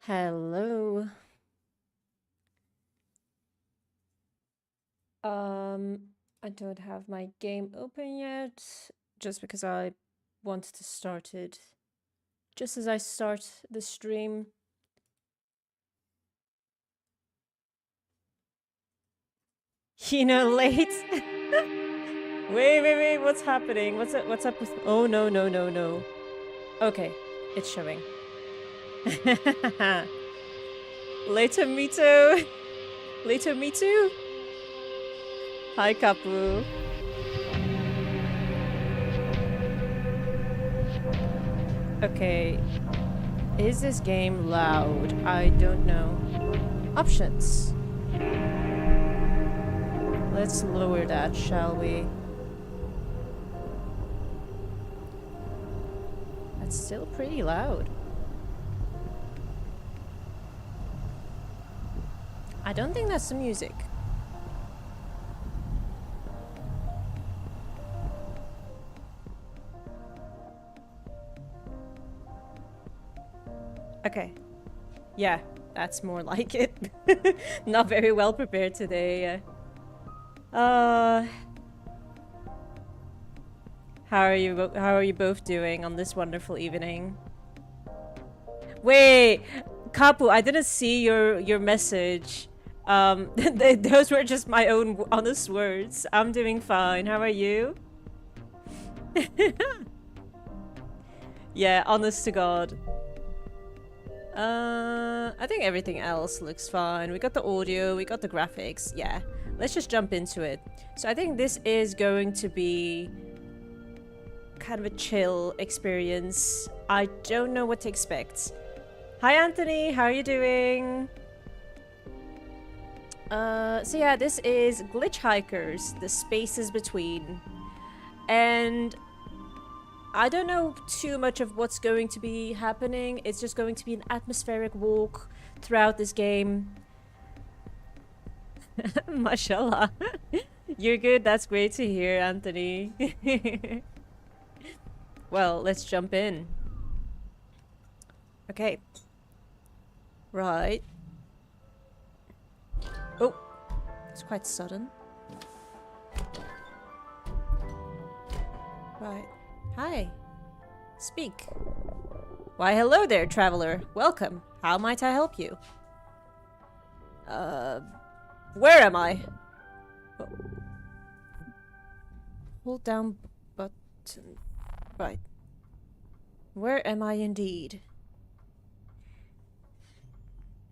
Hello. I don't have my game open yet, just because I wanted to start it just as I start the stream. Late. Wait, what's happening? What's up with Oh no. Okay, it's showing. Later me too. Later me too. Hi Kapu. Okay. Is this game loud? I don't know. Options. Let's lower that, shall we? That's still pretty loud. I don't think that's the music. Okay. Yeah, that's more like it. Not very well prepared today. How are you both doing on this wonderful evening? Wait, Kapu, I didn't see your message. Those were just my own honest words. I'm doing fine. How are you? Yeah, honest to God. I think everything else looks fine. We got the audio, we got the graphics. Yeah, let's just jump into it. So I think this is going to be kind of a chill experience. I don't know what to expect. Hi Anthony, how are you doing? So yeah, this is Glitchhikers, the spaces between. And I don't know too much of what's going to be happening. It's just going to be an atmospheric walk throughout this game. Mashallah. You're good. That's great to hear, Anthony. Well, let's jump in. Okay. Right. Oh, it's quite sudden. Right. Hi. Speak. Why, hello there, traveler. Welcome. How might I help you? Where am I? Oh. Hold down button. Right. Where am I indeed?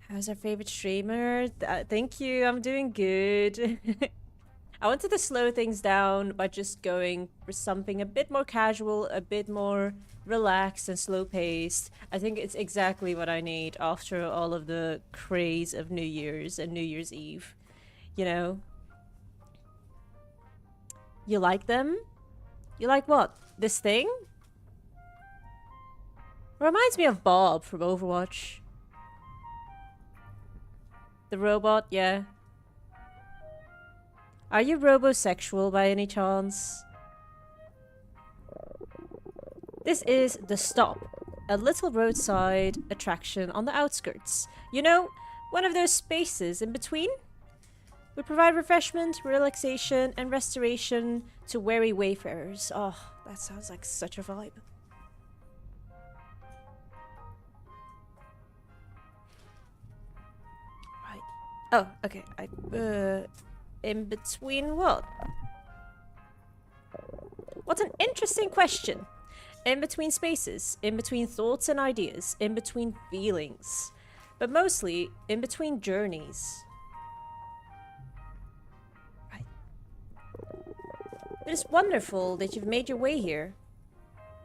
How's our favorite streamer? Thank you, I'm doing good. I wanted to slow things down by just going for something a bit more casual, a bit more relaxed and slow paced. I think it's exactly what I need after all of the craze of New Year's and New Year's Eve. You know? You like them? You like what? This thing? Reminds me of Bob from Overwatch. The robot, yeah. Are you robosexual by any chance? This is The Stop, a little roadside attraction on the outskirts. You know, one of those spaces in between? We provide refreshment, relaxation, and restoration to weary wayfarers. Oh, that sounds like such a vibe. Right. Oh, okay. In between what? What an interesting question. In between spaces, in between thoughts and ideas, in between feelings, but mostly in between journeys. Right. It is wonderful that you've made your way here.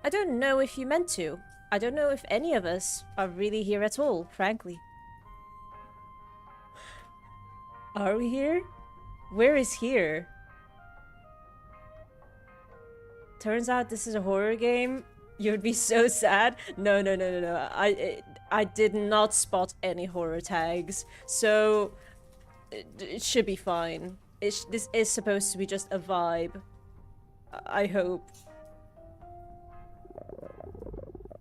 I don't know if you meant to. I don't know if any of us are really here at all, frankly. Are we here? Where is here? Turns out this is a horror game. You would be so sad. No. I did not spot any horror tags, so it should be fine. This is supposed to be just a vibe. I hope.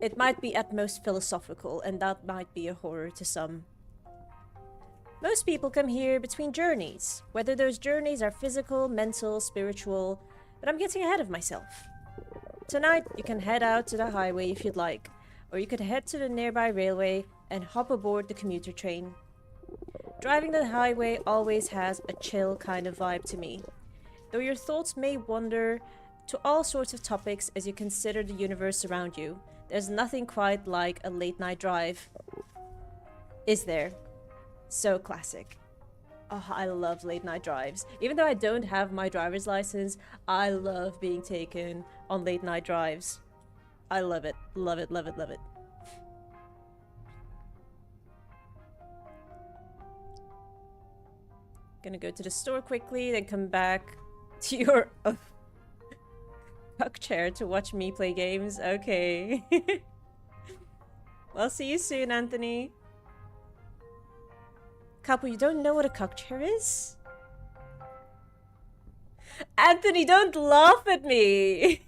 It might be at most philosophical, and that might be a horror to some. Most people come here between journeys, whether those journeys are physical, mental, spiritual, but I'm getting ahead of myself. Tonight, you can head out to the highway if you'd like, or you could head to the nearby railway and hop aboard the commuter train. Driving the highway always has a chill kind of vibe to me, though your thoughts may wander to all sorts of topics as you consider the universe around you. There's nothing quite like a late night drive. Is there? So classic. Oh, I love late night drives. Even though I don't have my driver's license, I love being taken on late night drives. I love it. Love it, love it, love it. Gonna go to the store quickly, then come back to your cuck chair to watch me play games. Okay. Well, see you soon, Anthony. Couple, you don't know what a cuck chair is? Anthony, don't laugh at me!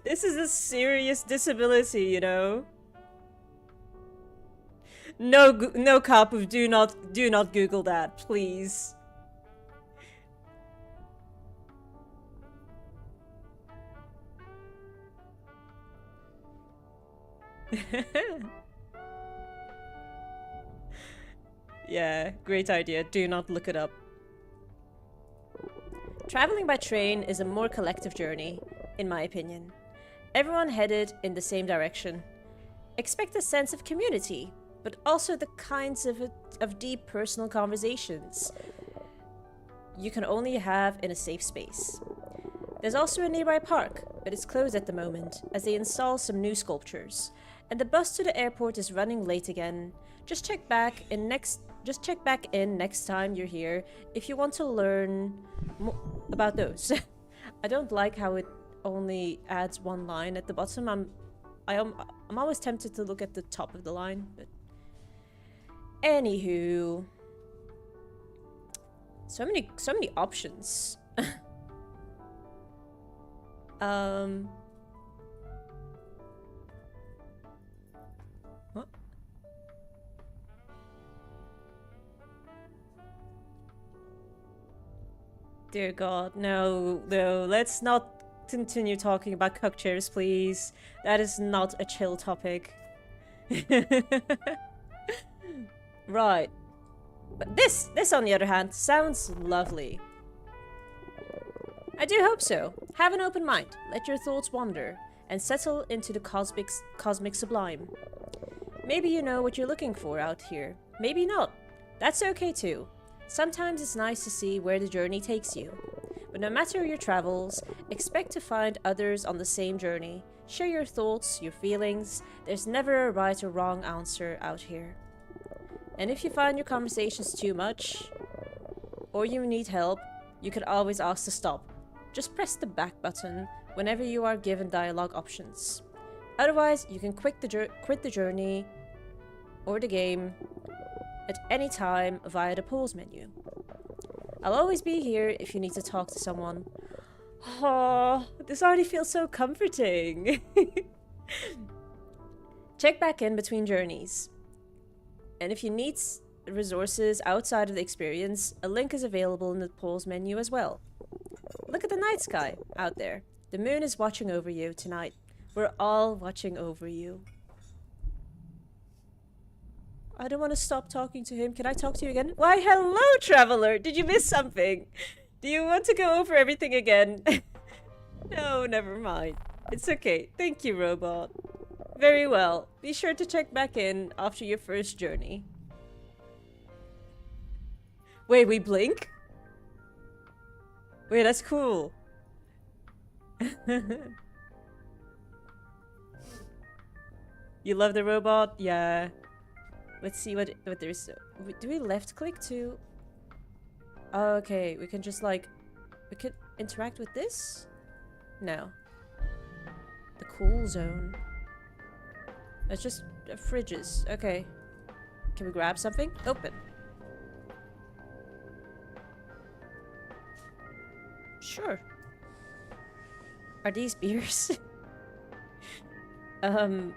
This is a serious disability, you know? No, no, Kapu, do not Google that, please. Yeah, great idea. Do not look it up. Traveling by train is a more collective journey, in my opinion. Everyone headed in the same direction. Expect a sense of community, but also the kinds of deep personal conversations you can only have in a safe space. There's also a nearby park, but it's closed at the moment, as they install some new sculptures. And the bus to the airport is running late again. Just check back in next time you're here if you want to learn about those. I don't like how it only adds one line at the bottom. I'm always tempted to look at the top of the line, but anywho, so many options. What? Dear God, no, let's not continue talking about cuck chairs, please. That is not a chill topic. Right. But this on the other hand, sounds lovely. I do hope so. Have an open mind, let your thoughts wander, and settle into the cosmic sublime. Maybe you know what you're looking for out here. Maybe not. That's okay too. Sometimes it's nice to see where the journey takes you. But no matter your travels, expect to find others on the same journey. Share your thoughts, your feelings. There's never a right or wrong answer out here. And if you find your conversations too much, or you need help, you can always ask to stop. Just press the back button whenever you are given dialogue options. Otherwise, you can quit the journey or the game at any time via the pause menu. I'll always be here if you need to talk to someone. Oh, this already feels so comforting. Check back in between journeys. And if you need resources outside of the experience, a link is available in the pause menu as well. Look at the night sky out there. The moon is watching over you tonight. We're all watching over you. I don't want to stop talking to him. Can I talk to you again? Why, hello, traveler! Did you miss something? Do you want to go over everything again? No, never mind. It's okay. Thank you, robot. Very well. Be sure to check back in after your first journey. Wait, we blink? Wait, that's cool. You love the robot? Yeah. Let's see what there's. Do we left click to? Oh, okay, we can just like, we could interact with this? No. The cool zone. It's just fridges. Okay. Can we grab something? Open. Sure. Are these beers? Um...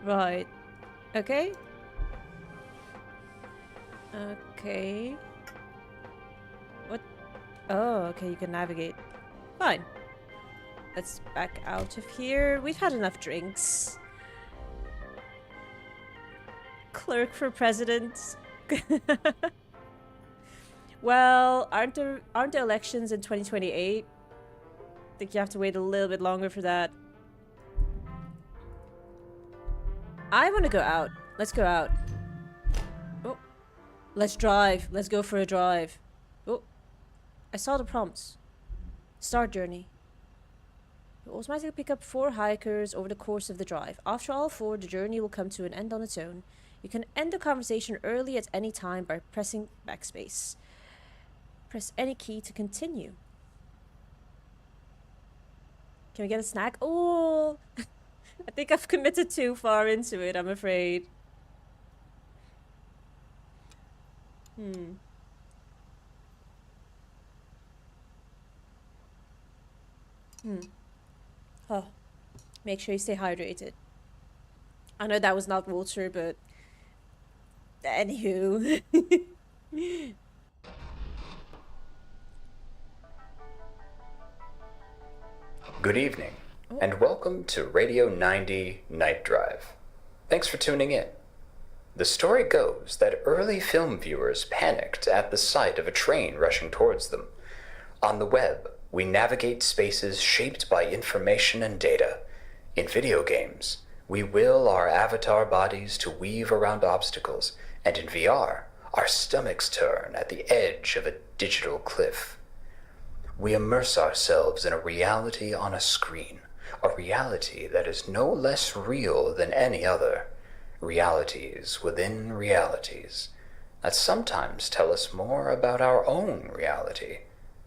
Right. Okay. Okay. What? Oh, okay, you can navigate. Fine. Let's back out of here. We've had enough drinks. Clerk for president. Well, aren't the elections in 2028? I think you have to wait a little bit longer for that. I want to go out. Let's go out. Oh. Let's drive. Let's go for a drive. Oh. I saw the prompts. Start journey. You automatically pick up 4 hikers over the course of the drive. After all 4, the journey will come to an end on its own. You can end the conversation early at any time by pressing backspace. Press any key to continue. Can we get a snack? Oh! I think I've committed too far into it, I'm afraid. Oh, make sure you stay hydrated. I know that was not water, but anywho. Good evening, and welcome to Radio 90 Night Drive. Thanks for tuning in. The story goes that early film viewers panicked at the sight of a train rushing towards them. On the web, we navigate spaces shaped by information and data. In video games, we will our avatar bodies to weave around obstacles, and in VR, our stomachs turn at the edge of a digital cliff. We immerse ourselves in a reality on a screen, a reality that is no less real than any other. Realities within realities that sometimes tell us more about our own reality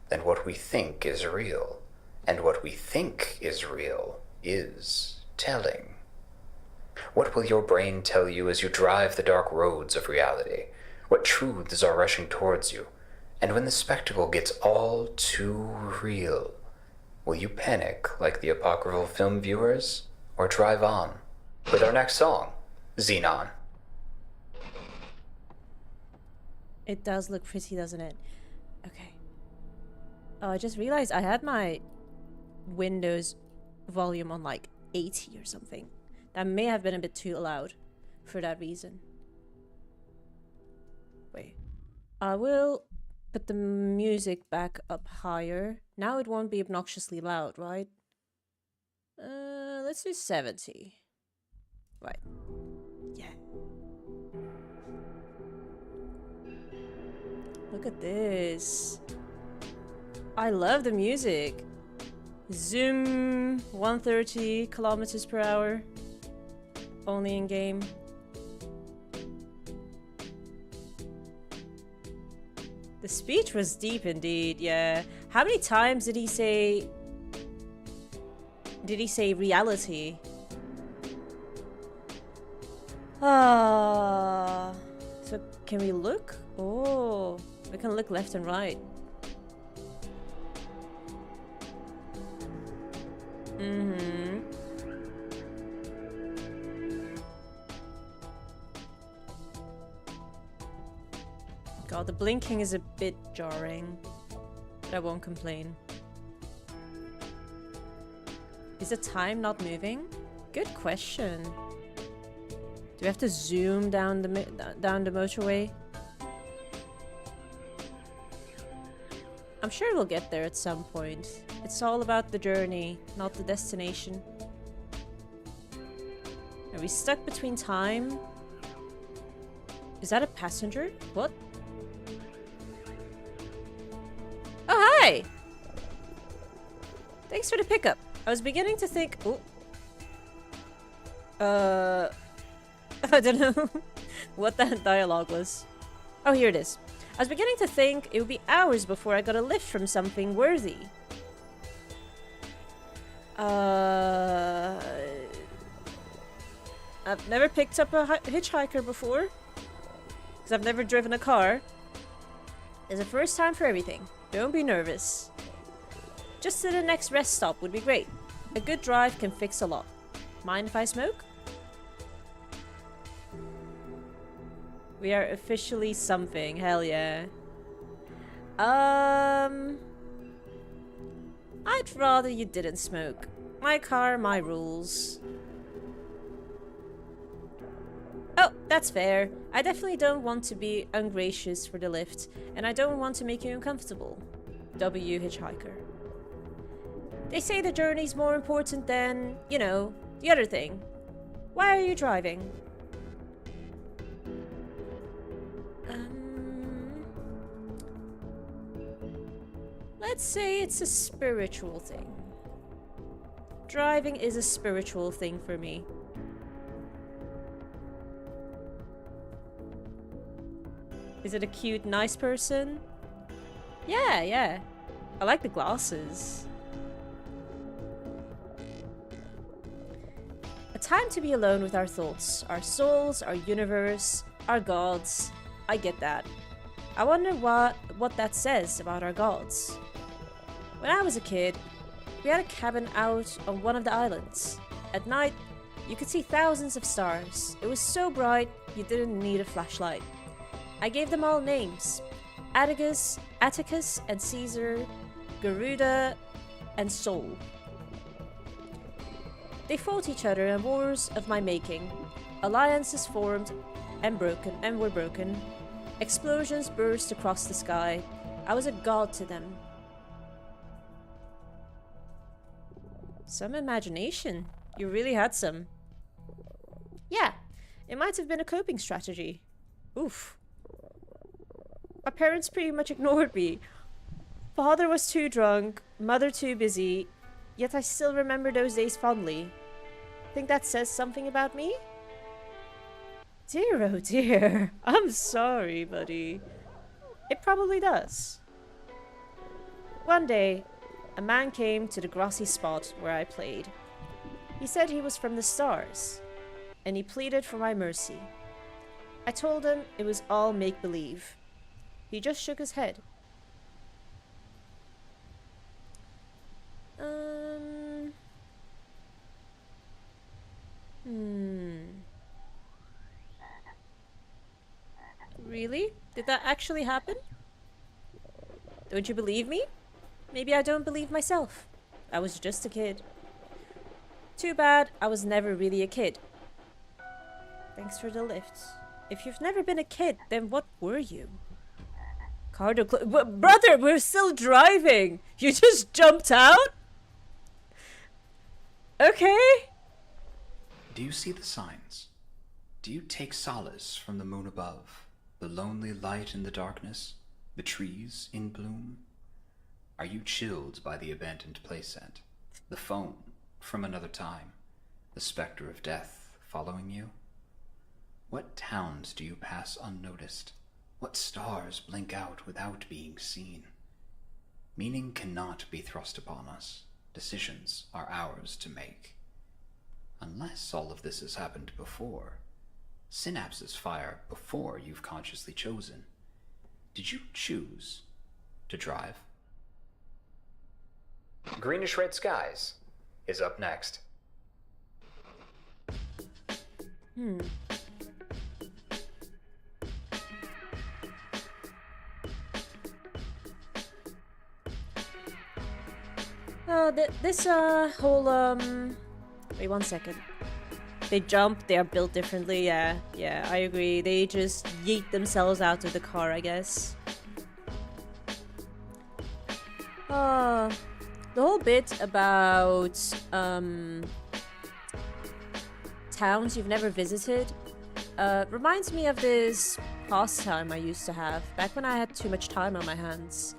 than what we think is real, and what we think is real is telling. What will your brain tell you as you drive the dark roads of reality? What truths are rushing towards you? And when the spectacle gets all too real, will you panic like the apocryphal film viewers, or drive on? With our next song, Xenon. It does look pretty, doesn't it? Okay. Oh, I just realized I had my Windows volume on like 80 or something. That may have been a bit too loud for that reason. Wait. I will put the music back up higher. Now it won't be obnoxiously loud, right? Let's do 70. Right. Yeah. Look at this. I love the music. Zoom 130 kilometers per hour. Only in game. The speech was deep indeed, yeah. How many times did he say... Did he say reality? Ah. So can we look? Oh, we can look left and right. Mm-hmm. God, the blinking is a bit jarring, but I won't complain. Is the time not moving? Good question. Do we have to zoom down the motorway? I'm sure we'll get there at some point. It's all about the journey, not the destination. Are we stuck between time? Is that a passenger? What? Oh, hi! Thanks for the pickup. I was beginning to think... Oh. I don't know what that dialogue was. Oh, here it is. I was beginning to think it would be hours before I got a lift from something worthy. I've never picked up a hitchhiker before. Because I've never driven a car. There's a first time for everything. Don't be nervous. Just to the next rest stop would be great. A good drive can fix a lot. Mind if I smoke? We are officially something. Hell yeah. I'd rather you didn't smoke. My car, my rules. Oh, that's fair. I definitely don't want to be ungracious for the lift, and I don't want to make you uncomfortable. W Hitchhiker. They say the journey's more important than, you know, the other thing. Why are you driving? Let's say it's a spiritual thing. Driving is a spiritual thing for me. Is it a cute, nice person? Yeah, yeah. I like the glasses. A time to be alone with our thoughts, our souls, our universe, our gods. I get that. I wonder what that says about our gods. When I was a kid, we had a cabin out on one of the islands. At night, you could see thousands of stars. It was so bright, you didn't need a flashlight. I gave them all names. Atticus and Caesar, Garuda, and Sol. They fought each other in wars of my making. Alliances formed and were broken. Explosions burst across the sky. I was a god to them. Some imagination. You really had some. Yeah, it might have been a coping strategy. Oof. My parents pretty much ignored me. Father was too drunk, mother too busy, yet I still remember those days fondly. Think that says something about me? Dear, oh dear. I'm sorry, buddy. It probably does. One day, a man came to the grassy spot where I played. He said he was from the stars, and he pleaded for my mercy. I told him it was all make-believe. He just shook his head. Really? Did that actually happen? Don't you believe me? Maybe I don't believe myself. I was just a kid. Too bad I was never really a kid. Thanks for the lift. If you've never been a kid, then what were you? Brother, we're still driving! You just jumped out? Okay. Do you see the signs? Do you take solace from the moon above, the lonely light in the darkness, the trees in bloom? Are you chilled by the abandoned playset, the phone from another time, the specter of death following you? What towns do you pass unnoticed? What stars blink out without being seen? Meaning cannot be thrust upon us. Decisions are ours to make. Unless all of this has happened before. Synapses fire before you've consciously chosen. Did you choose to drive? Greenish Red Skies is up next. This whole wait 1 second. They jump, they are built differently, yeah, I agree. They just yeet themselves out of the car, I guess. The whole bit about towns you've never visited reminds me of this pastime I used to have back when I had too much time on my hands.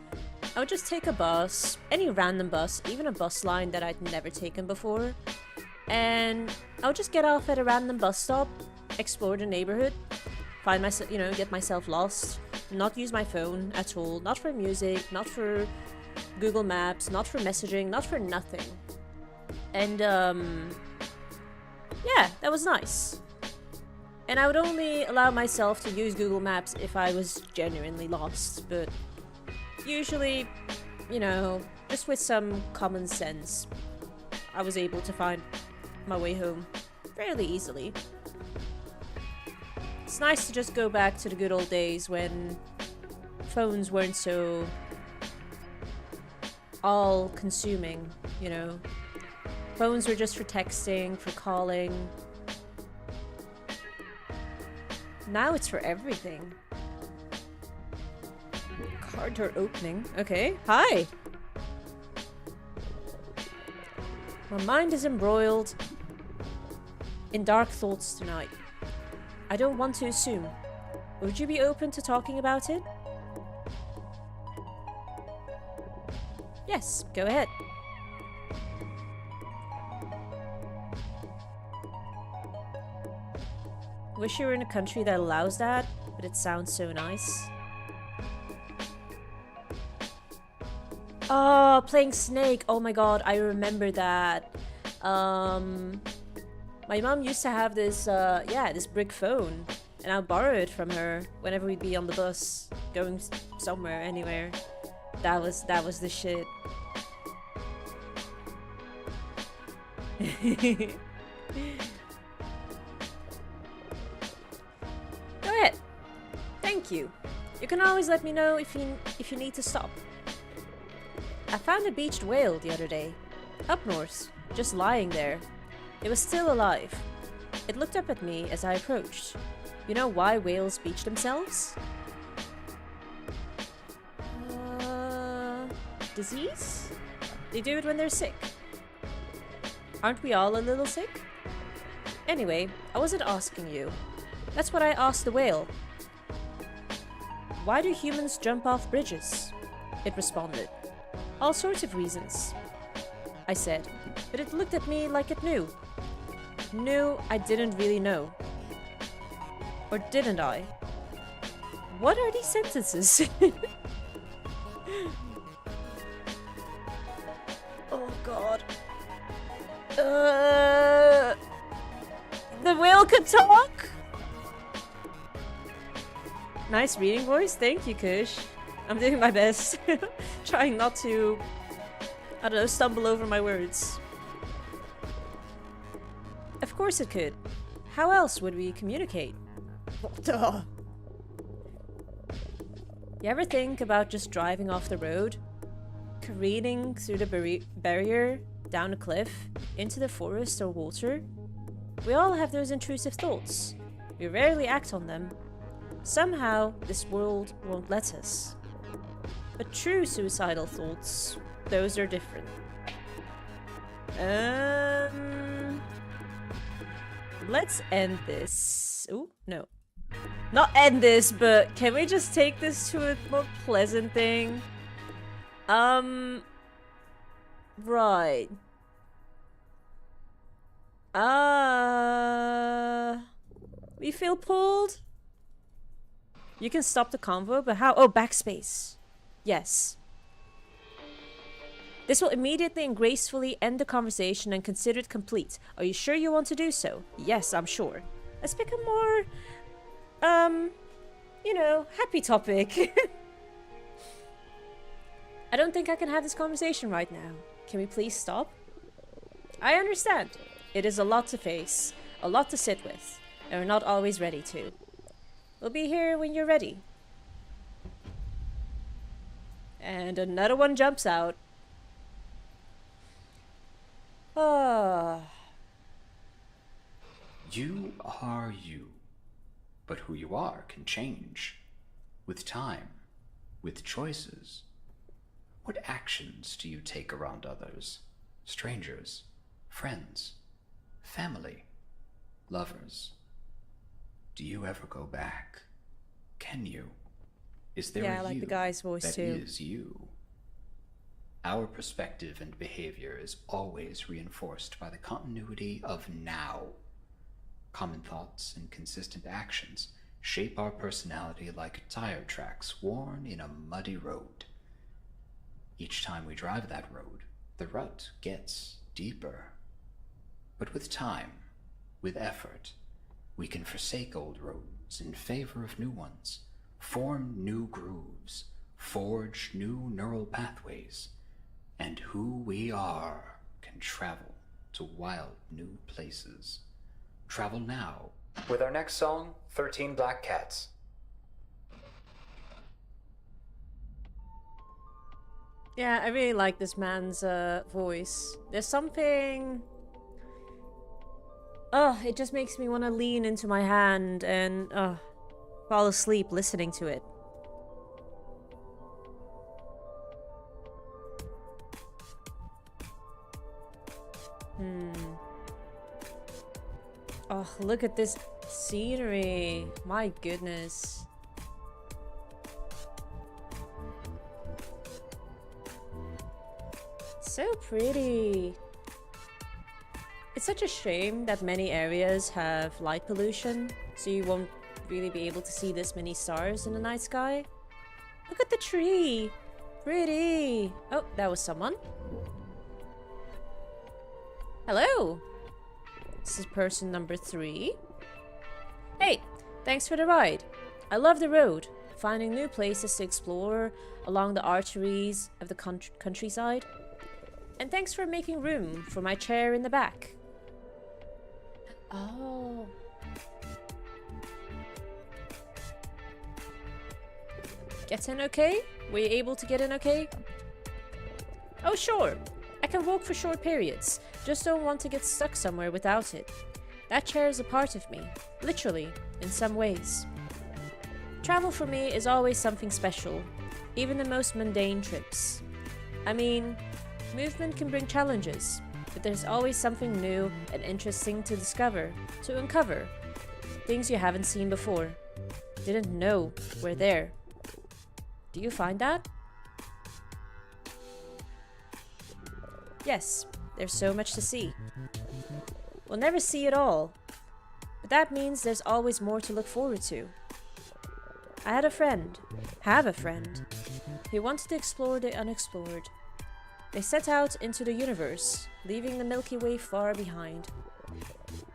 I would just take a bus, any random bus, even a bus line that I'd never taken before, and I would just get off at a random bus stop, explore the neighborhood, find myself, get myself lost, not use my phone at all, not for music, not for Google Maps, not for messaging, not for nothing. And yeah, that was nice. And I would only allow myself to use Google Maps if I was genuinely lost, but usually, Just with some common sense, I was able to find my way home fairly easily. It's nice to just go back to the good old days when phones weren't so all-consuming, you know. Phones were just for texting, for calling. Now it's for everything. Car door opening. Okay. Hi! My mind is embroiled in dark thoughts tonight. I don't want to assume. Would you be open to talking about it? Yes, go ahead. Wish you were in a country that allows that, but it sounds so nice. Oh, playing Snake. Oh my god, I remember that. My mom used to have this, this brick phone. And I'd borrow it from her whenever we'd be on the bus, going somewhere, anywhere. That was the shit. Go ahead. Thank you. You can always let me know if you need to stop. I found a beached whale the other day, up north, just lying there. It was still alive. It looked up at me as I approached. You know why whales beach themselves? Disease? They do it when they're sick. Aren't we all a little sick? Anyway, I wasn't asking you. That's what I asked the whale. Why do humans jump off bridges? It responded. All sorts of reasons. I said, but it looked at me like it knew. It knew I didn't really know. Or didn't I? What are these sentences? Oh god. The whale could talk? Nice reading voice, thank you, Kush. I'm doing my best. Trying not to, I don't know, stumble over my words. Of course it could. How else would we communicate? Duh. You ever think about just driving off the road? Careening through the barrier, down a cliff, into the forest or water? We all have those intrusive thoughts. We rarely act on them. Somehow, this world won't let us. But true suicidal thoughts, those are different. Let's end this. Ooh, no. Not end this, but can we just take this to a more pleasant thing? Right. We feel pulled? You can stop the convo, but how? Oh, backspace. Yes. This will immediately and gracefully end the conversation and consider it complete. Are you sure you want to do so? Yes, I'm sure. Let's pick a more, you know, happy topic. I don't think I can have this conversation right now. Can we please stop? I understand. It is a lot to face, a lot to sit with, and we're not always ready to. We'll be here when you're ready. And another one jumps out. Ah. You are you, but who you are can change. With time, with choices. What actions do you take around others? Strangers, friends, family, lovers. Do you ever go back? Can you? Is there yeah, a like you the guy's voice that too. is you? Our perspective and behavior is always reinforced by the continuity of now. Common thoughts and consistent actions shape our personality like tire tracks worn in a muddy road. Each time we drive that road, the rut gets deeper. But with time, with effort, we can forsake old roads in favor of new ones, form new grooves, forge new neural pathways, and who we are can travel to wild new places. Travel now with our next song, 13 Black Cats. Yeah, I really like this man's voice. There's something... Oh, it just makes me want to lean into my hand and fall asleep listening to it. Oh, look at this scenery. My goodness. So pretty. It's such a shame that many areas have light pollution, so you won't really be able to see this many stars in the night sky. Look at the tree. Pretty. Oh, that was someone. Hello. This is person number 3. Hey, thanks for the ride. I love the road, finding new places to explore along the arteries of the countryside. And thanks for making room for my chair in the back. Oh. Get in okay? Were you able to get in okay? Oh, sure. I can walk for short periods. Just don't want to get stuck somewhere without it. That chair is a part of me, literally, in some ways. Travel for me is always something special, even the most mundane trips. I mean, movement can bring challenges, but there's always something new and interesting to discover, to uncover. Things you haven't seen before, didn't know were there. Do you find that? Yes, there's so much to see. We'll never see it all, but that means there's always more to look forward to. I have a friend, who wanted to explore the unexplored. They set out into the universe, leaving the Milky Way far behind.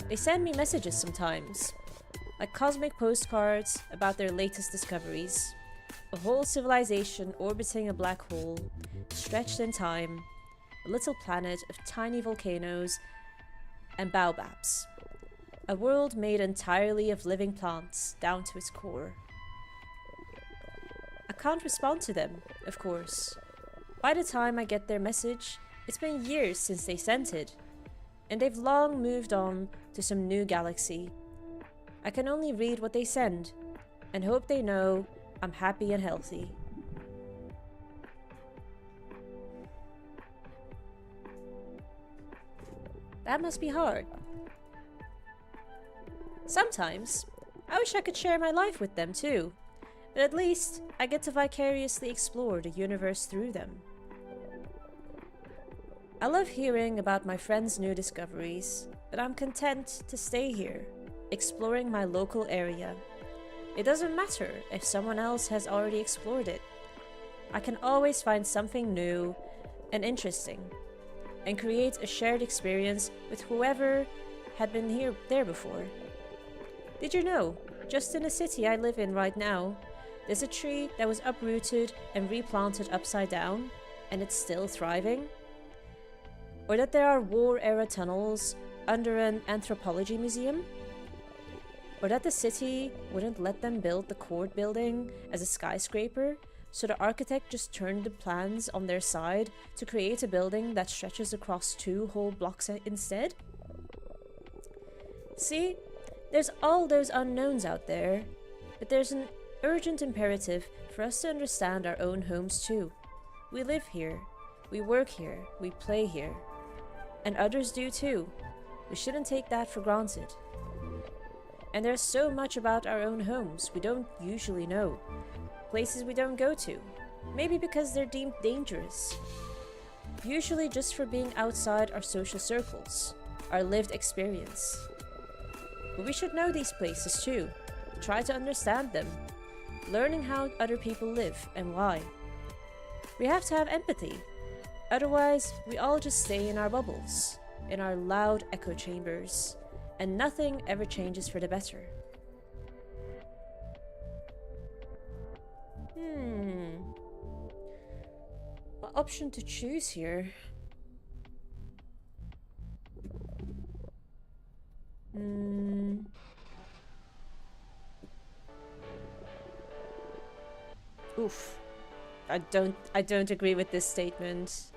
They send me messages sometimes, like cosmic postcards about their latest discoveries. A whole civilization orbiting a black hole, stretched in time, a little planet of tiny volcanoes and baobabs. A world made entirely of living plants down to its core. I can't respond to them, of course. By the time I get their message, it's been years since they sent it, and they've long moved on to some new galaxy. I can only read what they send, and hope they know I'm happy and healthy. That must be hard. Sometimes, I wish I could share my life with them too, but at least I get to vicariously explore the universe through them. I love hearing about my friends' new discoveries, but I'm content to stay here, exploring my local area. It doesn't matter if someone else has already explored it. I can always find something new and interesting, and create a shared experience with whoever had been there before. Did you know, just in the city I live in right now, there's a tree that was uprooted and replanted upside down, and it's still thriving? Or that there are war-era tunnels under an anthropology museum? Or that the city wouldn't let them build the court building as a skyscraper, so the architect just turned the plans on their side to create a building that stretches across 2 whole blocks instead? See, there's all those unknowns out there, but there's an urgent imperative for us to understand our own homes too. We live here, we work here, we play here. And others do too. We shouldn't take that for granted. And there's so much about our own homes we don't usually know. Places we don't go to. Maybe because they're deemed dangerous. Usually just for being outside our social circles, our lived experience. But we should know these places too. Try to understand them. Learning how other people live and why. We have to have empathy. Otherwise, we all just stay in our bubbles, in our loud echo chambers, and nothing ever changes for the better. Well, option to choose here? Oof. I don't agree with this statement.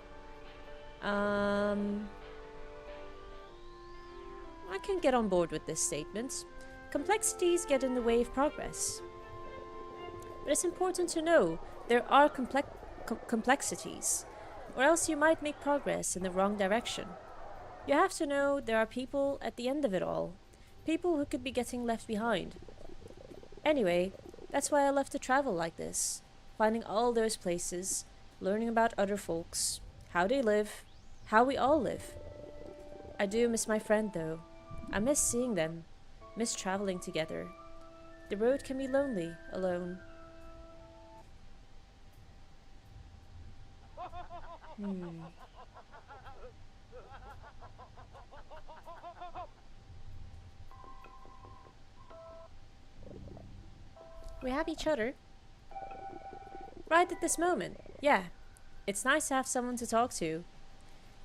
I can get on board with this statement. Complexities get in the way of progress. But it's important to know there are complexities, or else you might make progress in the wrong direction. You have to know there are people at the end of it all. People who could be getting left behind. Anyway, that's why I love to travel like this. Finding all those places, learning about other folks, how they live, how we all live. I do miss my friend though. I miss seeing them, miss traveling together. The road can be lonely, alone. We have each other. Right at this moment, yeah. It's nice to have someone to talk to.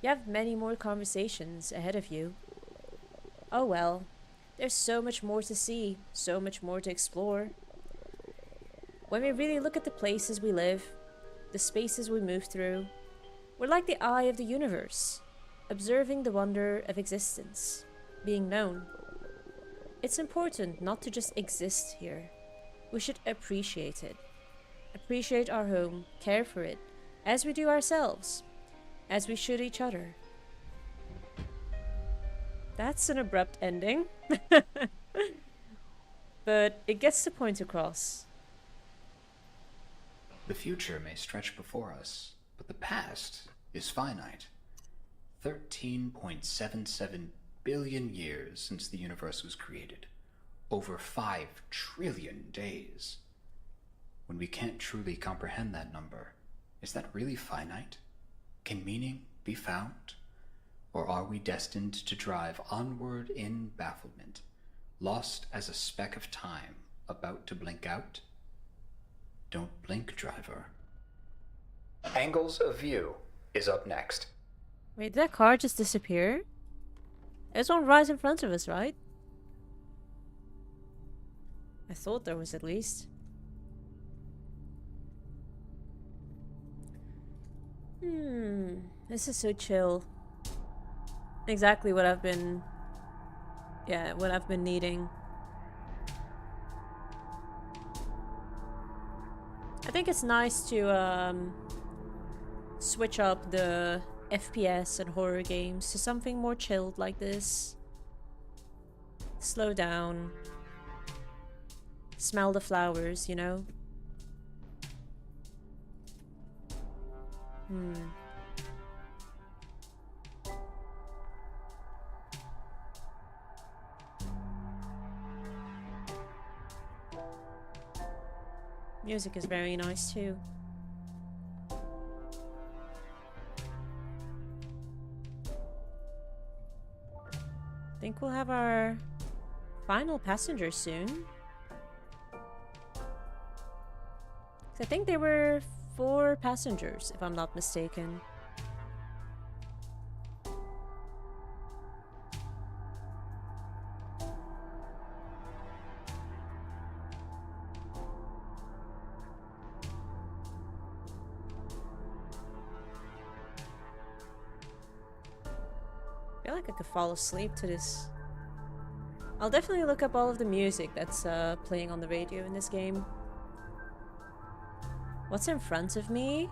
You have many more conversations ahead of you. Oh well, there's so much more to see, so much more to explore. When we really look at the places we live, the spaces we move through, we're like the eye of the universe, observing the wonder of existence, being known. It's important not to just exist here. We should appreciate it. Appreciate our home, care for it, as we do ourselves, as we should each other. That's an abrupt ending. But it gets the point across. The future may stretch before us, but the past is finite. 13.77 billion years since the universe was created. Over 5 trillion days. When we can't truly comprehend that number, is that really finite? Can meaning be found? Or are we destined to drive onward in bafflement, lost as a speck of time about to blink out? Don't blink, driver. Angles of View is up next. Wait, did that car just disappear? There's one right in front of us, right? I thought there was at least. This is so chill. Exactly what I've been... Yeah, what I've been needing. I think it's nice to switch up the FPS and horror games to something more chilled like this. Slow down. Smell the flowers, you know? Music is very nice too. Think we'll have our final passenger soon. I think there were 4 passengers, if I'm not mistaken. I feel like I could fall asleep to this. I'll definitely look up all of the music that's playing on the radio in this game. What's in front of me?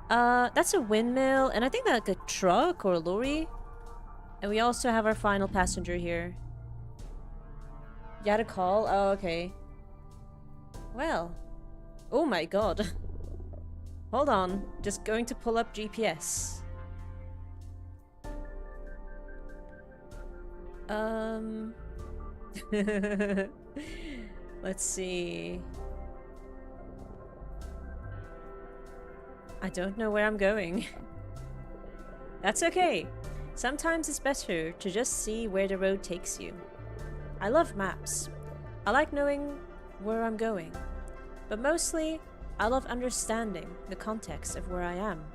That's a windmill, and I think that's like a truck or a lorry. And we also have our final passenger here. You had a call? Oh, okay. Well. Oh my god. Hold on. Just going to pull up GPS. Let's see. I don't know where I'm going. That's okay. Sometimes it's better to just see where the road takes you. I love maps. I like knowing where I'm going. But mostly, I love understanding the context of where I am.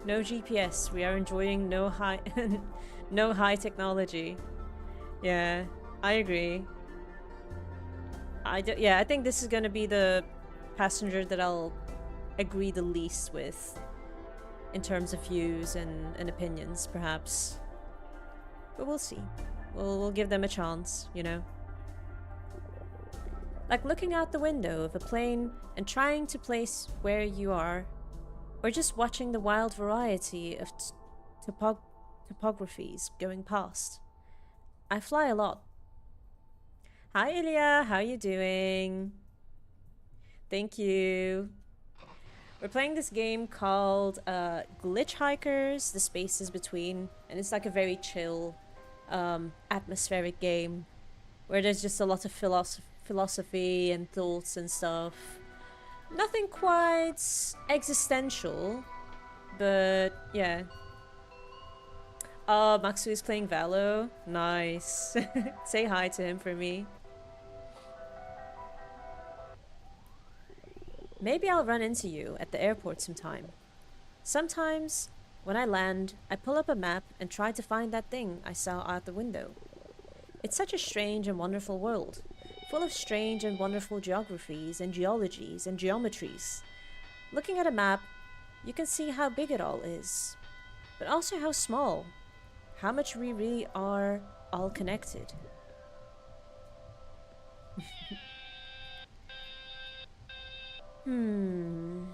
No GPS. We are enjoying no high no high technology. Yeah, I agree. Yeah, I think this is gonna be the passenger that I'll agree the least with in terms of views and opinions, perhaps. But we'll see. We'll give them a chance, you know? Like looking out the window of a plane and trying to place where you are, or just watching the wild variety of topographies going past. I fly a lot. Hi Ilya, how you doing? Thank you. We're playing this game called Glitchhikers, the spaces between, and it's like a very chill, atmospheric game where there's just a lot of philosophy and thoughts and stuff. Nothing quite existential, but yeah. Oh, Maxu is playing Valo. Nice. Say hi to him for me. Maybe I'll run into you at the airport sometime. Sometimes, when I land, I pull up a map and try to find that thing I saw out the window. It's such a strange and wonderful world, full of strange and wonderful geographies and geologies and geometries. Looking at a map, you can see how big it all is, but also how small, how much we really are all connected. Hmm.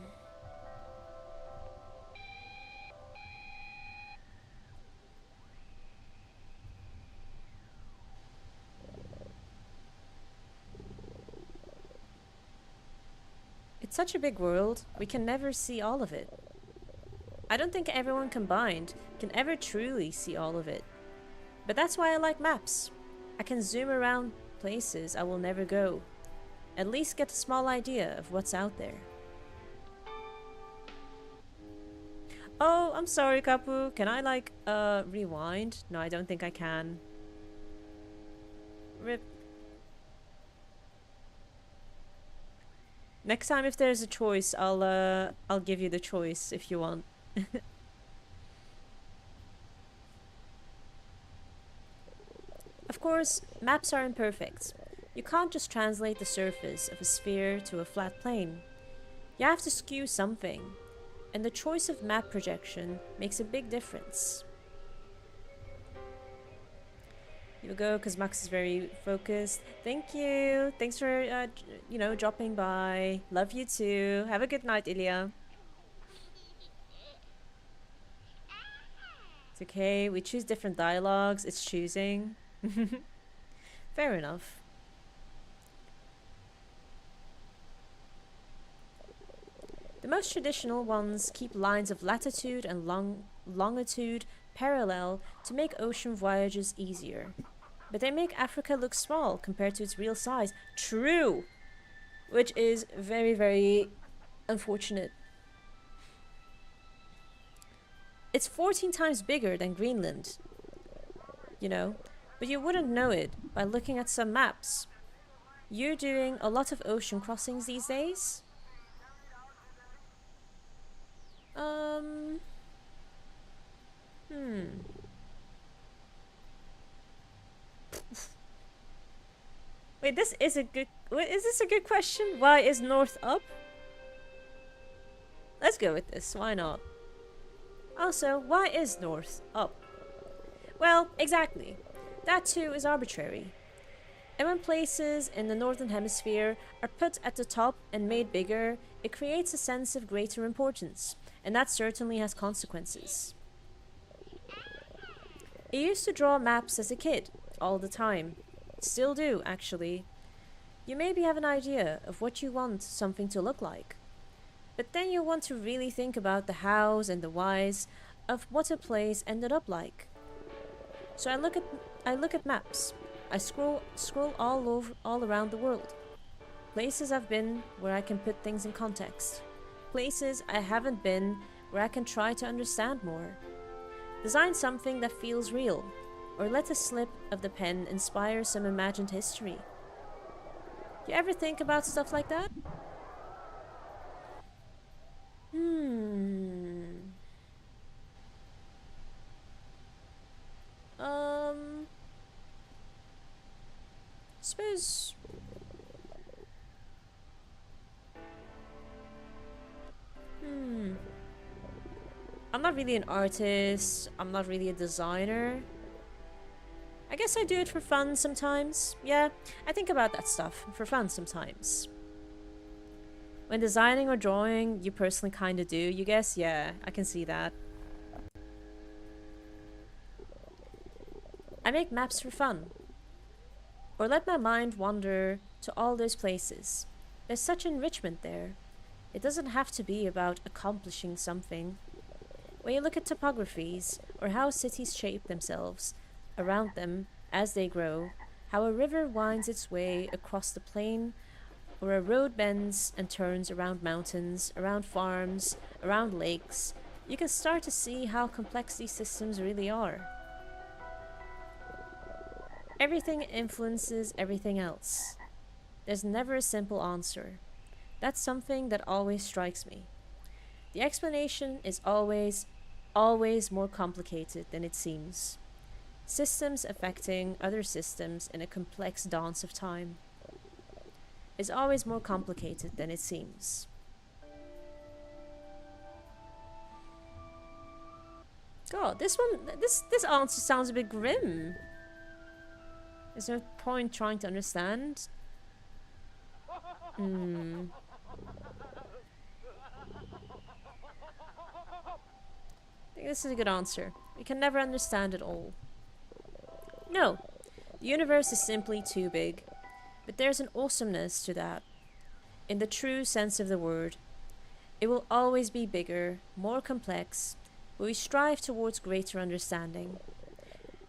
It's such a big world, we can never see all of it. I don't think everyone combined can ever truly see all of it. But that's why I like maps. I can zoom around places I will never go. At least get a small idea of what's out there. Oh, I'm sorry, Kapu. Can I, like, rewind? No, I don't think I can. Rip. Next time if there's a choice, I'll give you the choice if you want. Of course, maps are imperfect. You can't just translate the surface of a sphere to a flat plane. You have to skew something, and the choice of map projection makes a big difference. Here we go, because Max is very focused. Thank you. Thanks for, you know, dropping by. Love you too. Have a good night, Ilya. It's okay. We choose different dialogues. It's choosing. Fair enough. The most traditional ones keep lines of latitude and longitude parallel to make ocean voyages easier. But they make Africa look small compared to its real size. True! Which is very, very unfortunate. It's 14 times bigger than Greenland. You know? But you wouldn't know it by looking at some maps. You're doing a lot of ocean crossings these days? Wait, this is a good... Wait, is this a good question? Why is north up? Let's go with this, why not? Also, why is north up? Well, exactly. That too is arbitrary. And when places in the northern hemisphere are put at the top and made bigger, it creates a sense of greater importance, and that certainly has consequences. I used to draw maps as a kid, all the time. Still do, actually. You maybe have an idea of what you want something to look like. But then you want to really think about the hows and the whys of what a place ended up like. So I look at maps. I scroll all around the world. Places I've been where I can put things in context. Places I haven't been where I can try to understand more. Design something that feels real, or let a slip of the pen inspire some imagined history. You ever think about stuff like that? Suppose... I'm not really an artist. I'm not really a designer. I guess I do it for fun sometimes. Yeah, I think about that stuff for fun sometimes. When designing or drawing, you personally kind of do, you guess? Yeah, I can see that. I make maps for fun. Or let my mind wander to all those places. There's such enrichment there. It doesn't have to be about accomplishing something. When you look at topographies, or how cities shape themselves around them as they grow, how a river winds its way across the plain, or a road bends and turns around mountains, around farms, around lakes, you can start to see how complex these systems really are. Everything influences everything else. There's never a simple answer. That's something that always strikes me. The explanation is always more complicated than it seems. Systems affecting other systems in a complex dance of time is always more complicated than it seems. God, this answer sounds a bit grim. There's no point trying to understand. I think this is a good answer. We can never understand it all. No, the universe is simply too big. But there's an awesomeness to that. In the true sense of the word. It will always be bigger, more complex, but we strive towards greater understanding.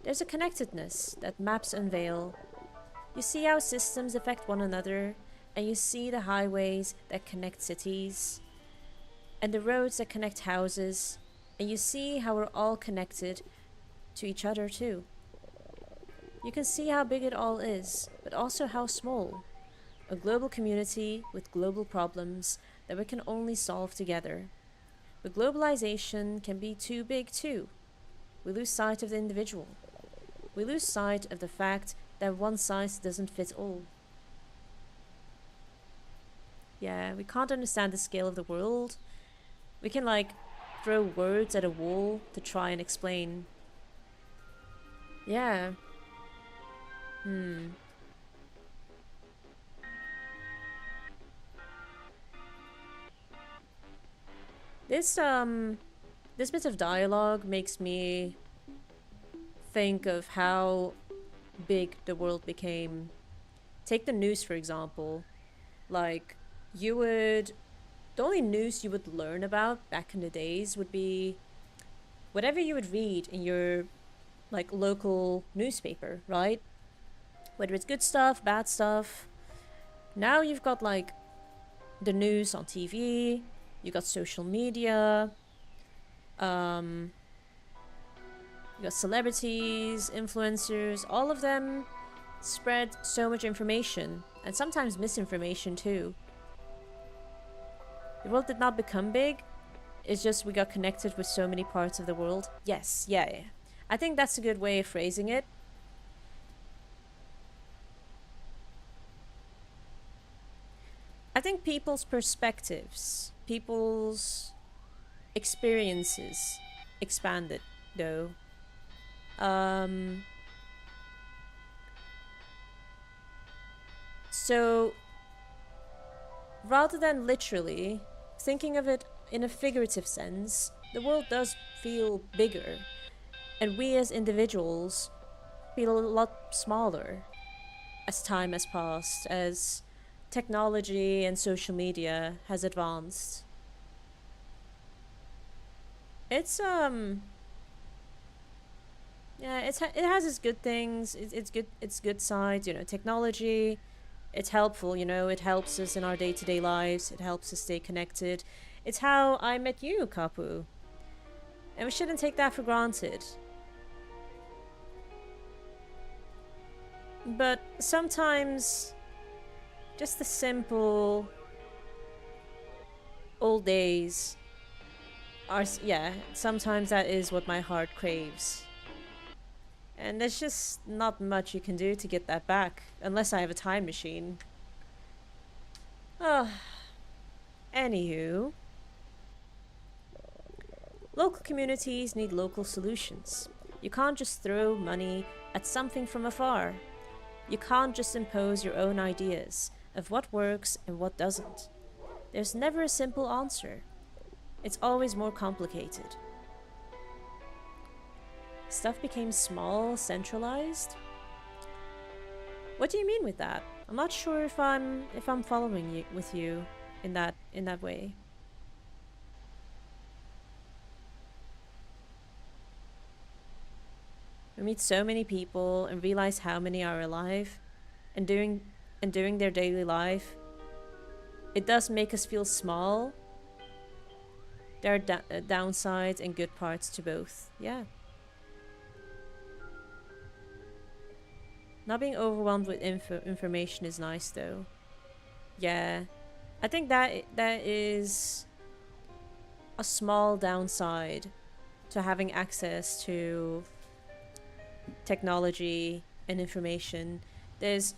There's a connectedness that maps unveil. You see how systems affect one another, and you see the highways that connect cities, and the roads that connect houses, and you see how we're all connected to each other too. You can see how big it all is, but also how small. A global community with global problems that we can only solve together. But globalization can be too big too. We lose sight of the individual. We lose sight of the fact that one size doesn't fit all. Yeah, we can't understand the scale of the world. We can like throw words at a wall to try and explain. Yeah. This bit of dialogue makes me think of how big the world became. Take the news, for example. Like, the only news you would learn about back in the days would be whatever you would read in your, like, local newspaper, right? Whether it's good stuff, bad stuff. Now you've got, like, the news on TV, you got social media, you got celebrities, influencers, all of them spread so much information, and sometimes misinformation too. The world did not become big, it's just we got connected with so many parts of the world. Yes, yeah. I think that's a good way of phrasing it. I think people's perspectives, people's experiences expanded, though. So, rather than literally, thinking of it in a figurative sense, the world does feel bigger, and we as individuals feel a lot smaller as time has passed, as technology and social media has advanced. It's yeah, it has its good things. It's good sides. You know, technology. It's helpful. You know, it helps us in our day-to-day lives. It helps us stay connected. It's how I met you, Kapu, and we shouldn't take that for granted. But sometimes, just the simple old days are, yeah, sometimes that is what my heart craves. And there's just not much you can do to get that back, unless I have a time machine. Oh, anywho. Local communities need local solutions. You can't just throw money at something from afar. You can't just impose your own ideas of what works and what doesn't. There's never a simple answer. It's always more complicated. Stuff became small, centralized? What do you mean with that? I'm not sure if I'm following you with you in that way. We meet so many people and realize how many are alive and doing their daily life. It does make us feel small. There are downsides and good parts to both. Yeah. Not being overwhelmed with information is nice though. Yeah. I think that is a small downside to having access to technology and information. There's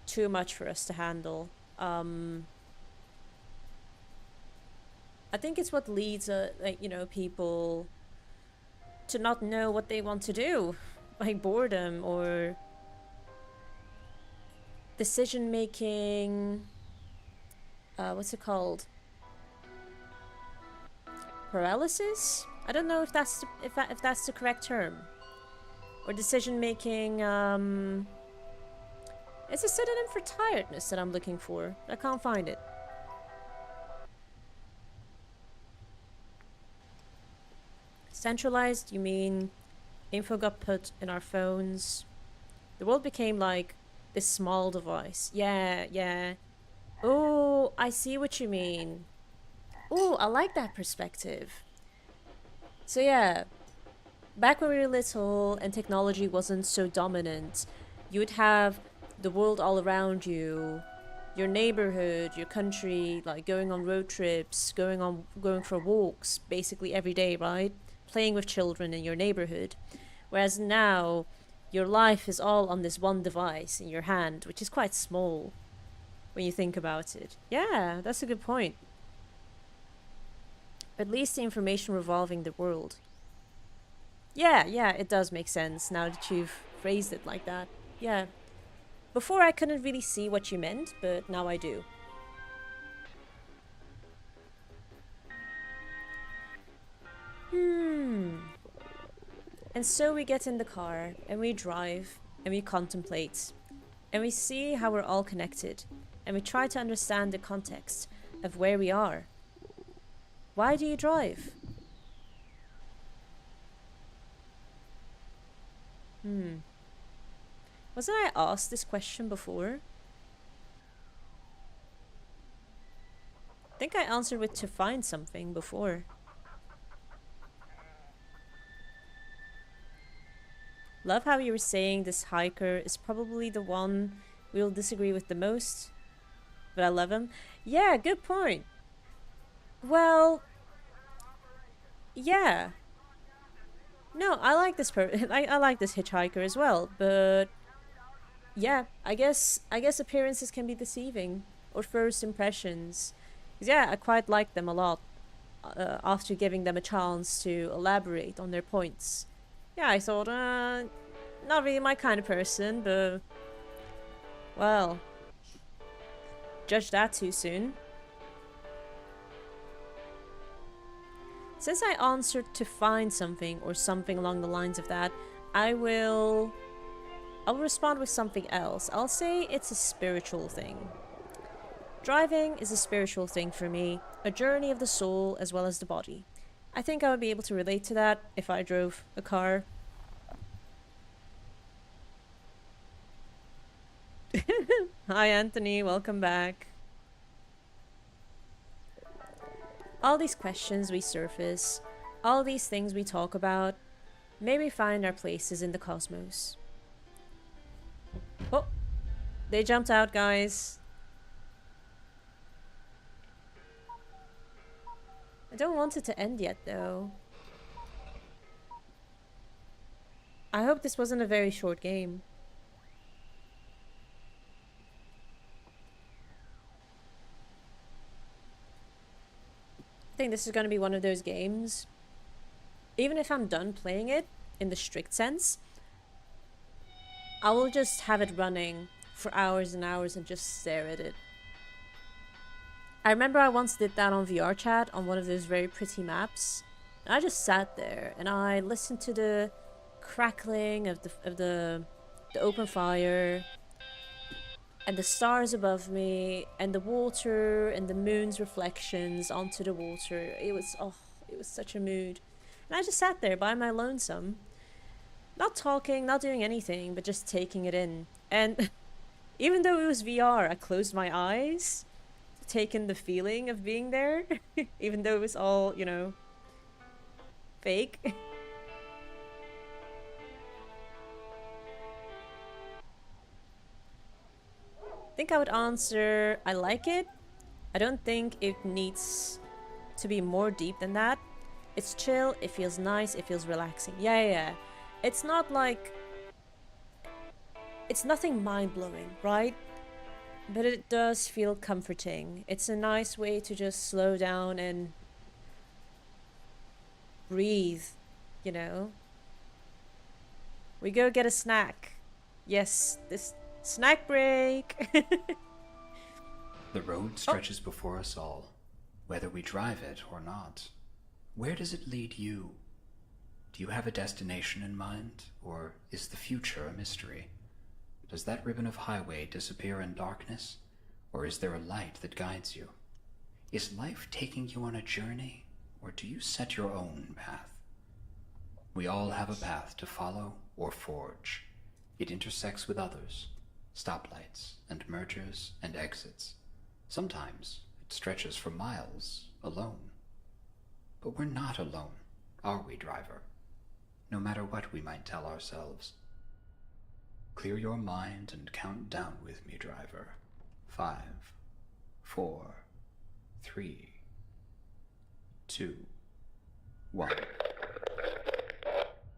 too much for us to handle. I think it's what leads people to not know what they want to do, like boredom or decision making. What's it called? Paralysis? I don't know if that's if that's the correct term. Or decision making. It's a synonym for tiredness that I'm looking for. I can't find it. Centralized, you mean info got put in our phones. The world became like this small device. Yeah, yeah. Oh, I see what you mean. Oh, I like that perspective. So yeah, back when we were little and technology wasn't so dominant, you would have the world all around you, your neighborhood, your country, like going on road trips, going for walks basically every day, right? Playing with children in your neighborhood. Whereas now, your life is all on this one device in your hand, which is quite small when you think about it. Yeah, that's a good point. At least the information revolving the world. Yeah, yeah, it does make sense now that you've phrased it like that. Yeah. Before I couldn't really see what you meant, but now I do. And so we get in the car, and we drive, and we contemplate, and we see how we're all connected, and we try to understand the context of where we are. Why do you drive? Wasn't I asked this question before? I think I answered with to find something before. Love how you were saying this hiker is probably the one we'll disagree with the most, but I love him. Yeah, good point. Well, yeah. No, I like this I like this hitchhiker as well, but yeah, I guess appearances can be deceiving or first impressions. 'Cause yeah, I quite like them a lot after giving them a chance to elaborate on their points. Yeah, I thought, not really my kind of person, but well, judge that too soon. Since I answered to find something or something along the lines of that, I'll respond with something else. I'll say it's a spiritual thing. Driving is a spiritual thing for me, a journey of the soul as well as the body. I think I would be able to relate to that if I drove a car. Hi Anthony, welcome back. All these questions we surface, all these things we talk about, may we find our places in the cosmos. Oh, they jumped out, guys. I don't want it to end yet, though. I hope this wasn't a very short game. I think this is going to be one of those games. Even if I'm done playing it, in the strict sense, I will just have it running for hours and hours and just stare at it. I remember I once did that on VR chat on one of those very pretty maps. And I just sat there and I listened to the crackling of the open fire and the stars above me and the water and the moon's reflections onto the water. It was such a mood. And I just sat there by my lonesome, not talking, not doing anything, but just taking it in. And even though it was VR, I closed my eyes to take in the feeling of being there, even though it was all, you know, fake. I think I would answer, I like it. I don't think it needs to be more deep than that. It's chill, it feels nice, it feels relaxing. Yeah. It's not like... It's nothing mind-blowing, right? But it does feel comforting. It's a nice way to just slow down and breathe, you know? We go get a snack. Yes, this snack break. The road stretches before us all, whether we drive it or not. Where does it lead you? Do you have a destination in mind, or is the future a mystery? Does that ribbon of highway disappear in darkness, or is there a light that guides you? Is life taking you on a journey, or do you set your own path? We all have a path to follow or forge. It intersects with others, stoplights and mergers and exits. Sometimes it stretches for miles alone. But we're not alone, are we, driver? No matter what we might tell ourselves. Clear your mind and count down with me, driver. 5, 4, 3, 2, 1.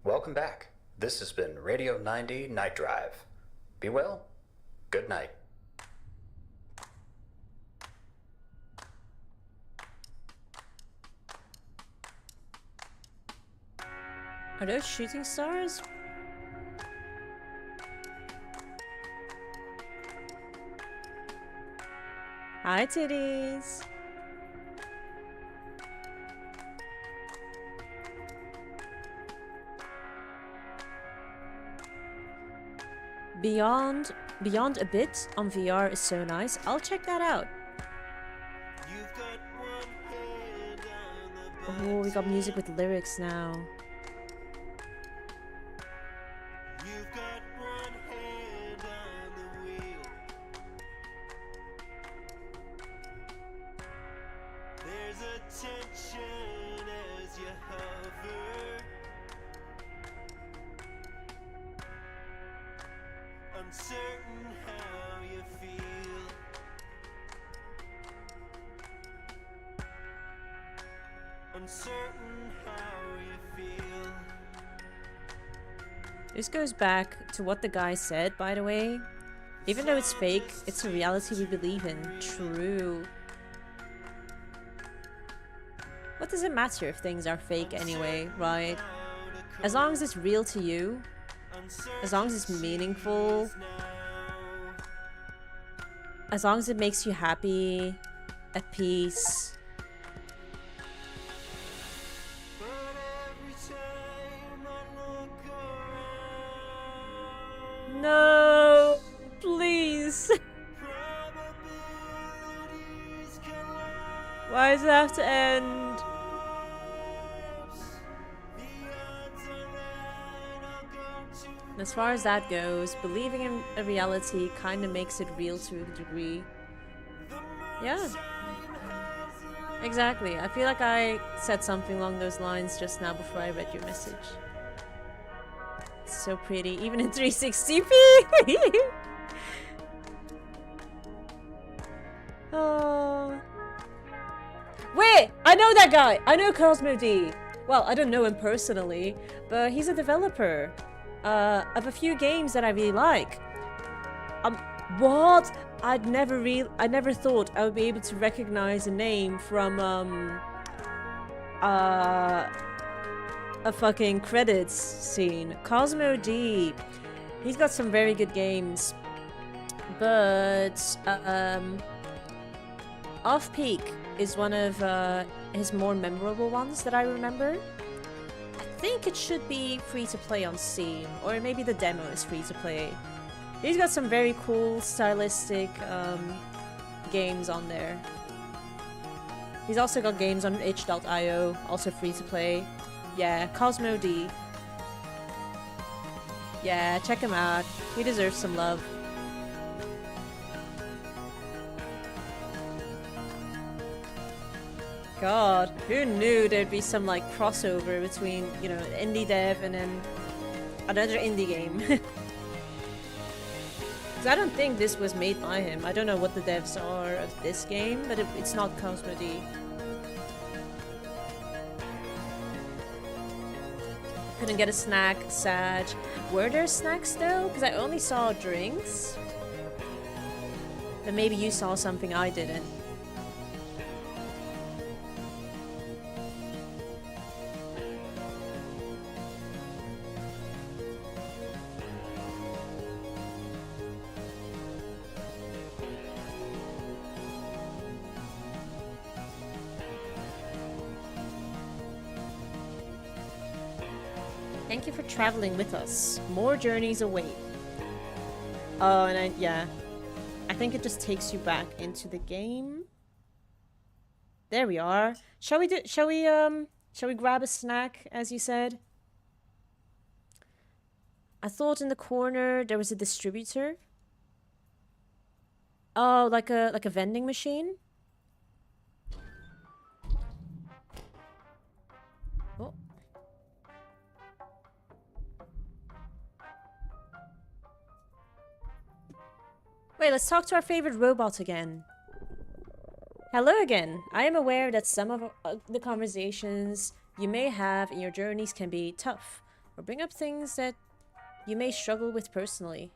Welcome back. This has been Radio 90 Night Drive. Be well. Good night. Are those shooting stars? Hi, titties. Beyond a bit on VR is so nice. I'll check that out. Oh, we got music with lyrics now. Uncertain how you feel. Uncertain how you feel. This goes back to what the guy said, by the way. Even though it's fake, it's a reality we believe in. True. What does it matter if things are fake anyway, right? As long as it's real to you, as long as it's meaningful, as long as it makes you happy, at peace. No, please. Why does it have to end? As far as that goes, believing in a reality kind of makes it real to a degree. Yeah. Exactly. I feel like I said something along those lines just now before I read your message. It's so pretty, even in 360p! Oh. Wait! I know that guy! I know Cosmo D! Well, I don't know him personally, but he's a developer. of a few games that I really like. What? I never thought I would be able to recognize a name from a fucking credits scene. Cosmo D. He's got some very good games, but Off Peak is one of his more memorable ones that I remember. I think it should be free to play on Steam, or maybe the demo is free to play. He's got some very cool, stylistic games on there. He's also got games on itch.io, also free to play. Yeah, Cosmo D. Yeah, check him out. He deserves some love. God, who knew there'd be some like crossover between, you know, an indie dev and then another indie game. Because I don't think this was made by him. I don't know what the devs are of this game, but it's not Cosmo D. Couldn't get a snack, Sag. Were there snacks though? Because I only saw drinks. But maybe you saw something I didn't. Thank you for traveling with us. More journeys await. Oh, and yeah. I think it just takes you back into the game. There we are. Shall we grab a snack, as you said? I thought in the corner there was a distributor. Oh, like a vending machine? Oh. Wait, let's talk to our favorite robot again. Hello again. I am aware that some of the conversations you may have in your journeys can be tough, or bring up things that you may struggle with personally.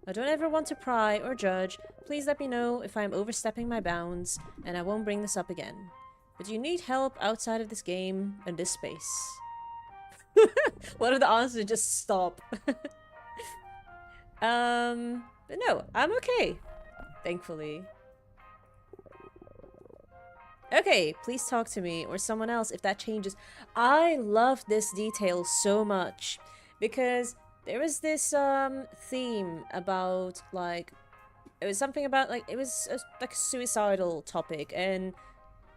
I don't ever want to pry or judge. Please let me know if I am overstepping my bounds, and I won't bring this up again. But you need help outside of this game and this space. What if the answer just stop? But no, I'm okay. Thankfully. Okay, please talk to me or someone else if that changes. I love this detail so much because there was this theme about like it was something about like it was like a suicidal topic, and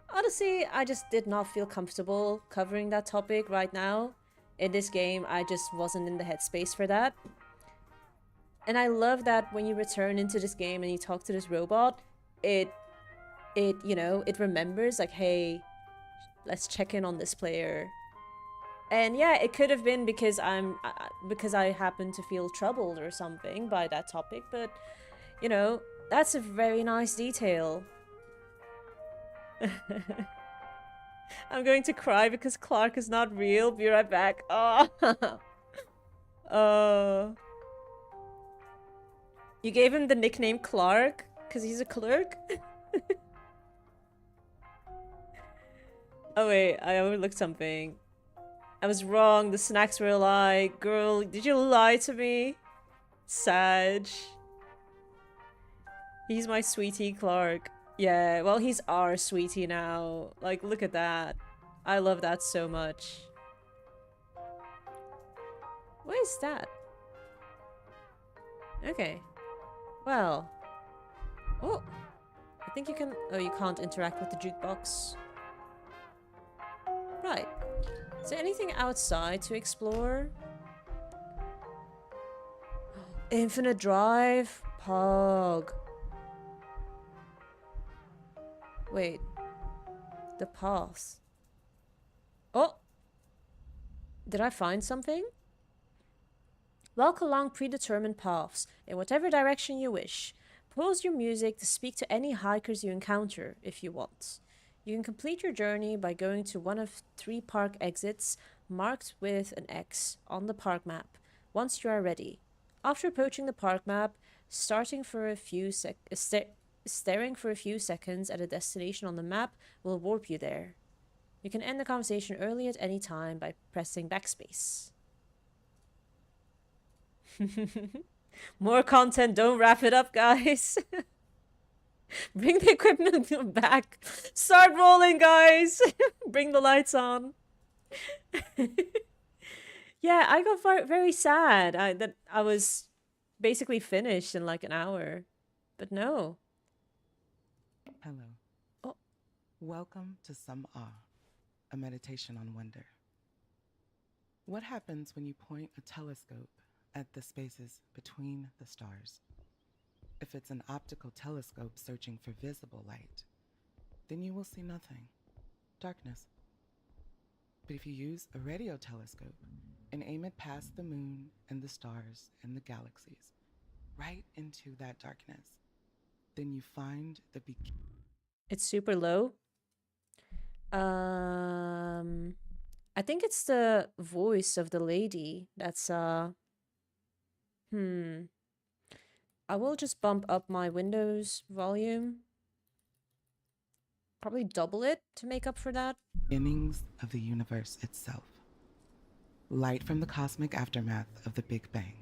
honestly I just did not feel comfortable covering that topic right now in this game. I just wasn't in the headspace for that. And I love that when you return into this game and you talk to this robot, it you know, it remembers like, hey, let's check in on this player. And yeah, it could have been because because I happen to feel troubled or something by that topic, but you know, that's a very nice detail. I'm going to cry because Clark is not real. Be right back. Oh. Oh. You gave him the nickname Clark because he's a clerk? Oh wait, I overlooked something. I was wrong. The snacks were a lie. Girl, did you lie to me? Sag. He's my sweetie Clark. Yeah, well, he's our sweetie now. Like, look at that. I love that so much. What is that? Okay. Well. Oh. I think you can... Oh, you can't interact with the jukebox. Right. Is there anything outside to explore? Infinite Drive? Pog. Wait. The path. Oh! Did I find something? Walk along predetermined paths, in whatever direction you wish. Pause your music to speak to any hikers you encounter, if you want. You can complete your journey by going to one of 3 park exits marked with an X on the park map. once you are ready. After approaching the park map, staring for a few seconds at a destination on the map will warp you there. You can end the conversation early at any time by pressing backspace. More content, don't wrap it up, guys. Bring the equipment back. Start rolling, guys. Bring the lights on. Yeah, I got very sad that I was basically finished in like an hour. But no. Hello. Oh. Welcome to Some Awe, a meditation on wonder. What happens when you point a telescope at the spaces between the stars? If it's an optical telescope searching for visible light, then you will see nothing, darkness. But if you use a radio telescope and aim it past the moon and the stars and the galaxies, right into that darkness, then you find the beginning. It's super low. I think it's the voice of the lady that's I will just bump up my Windows volume. Probably double it to make up for that. Beginnings of the universe itself. Light from the cosmic aftermath of the Big Bang.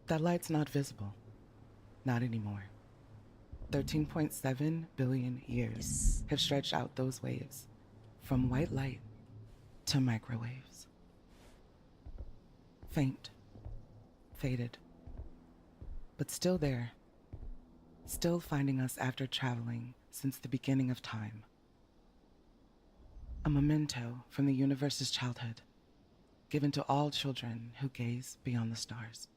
That light's not visible. Not anymore. 13.7 billion years have stretched out those waves from white light to microwaves. Faint, faded, but still there, still finding us after traveling since the beginning of time. A memento from the universe's childhood, given to all children who gaze beyond the stars.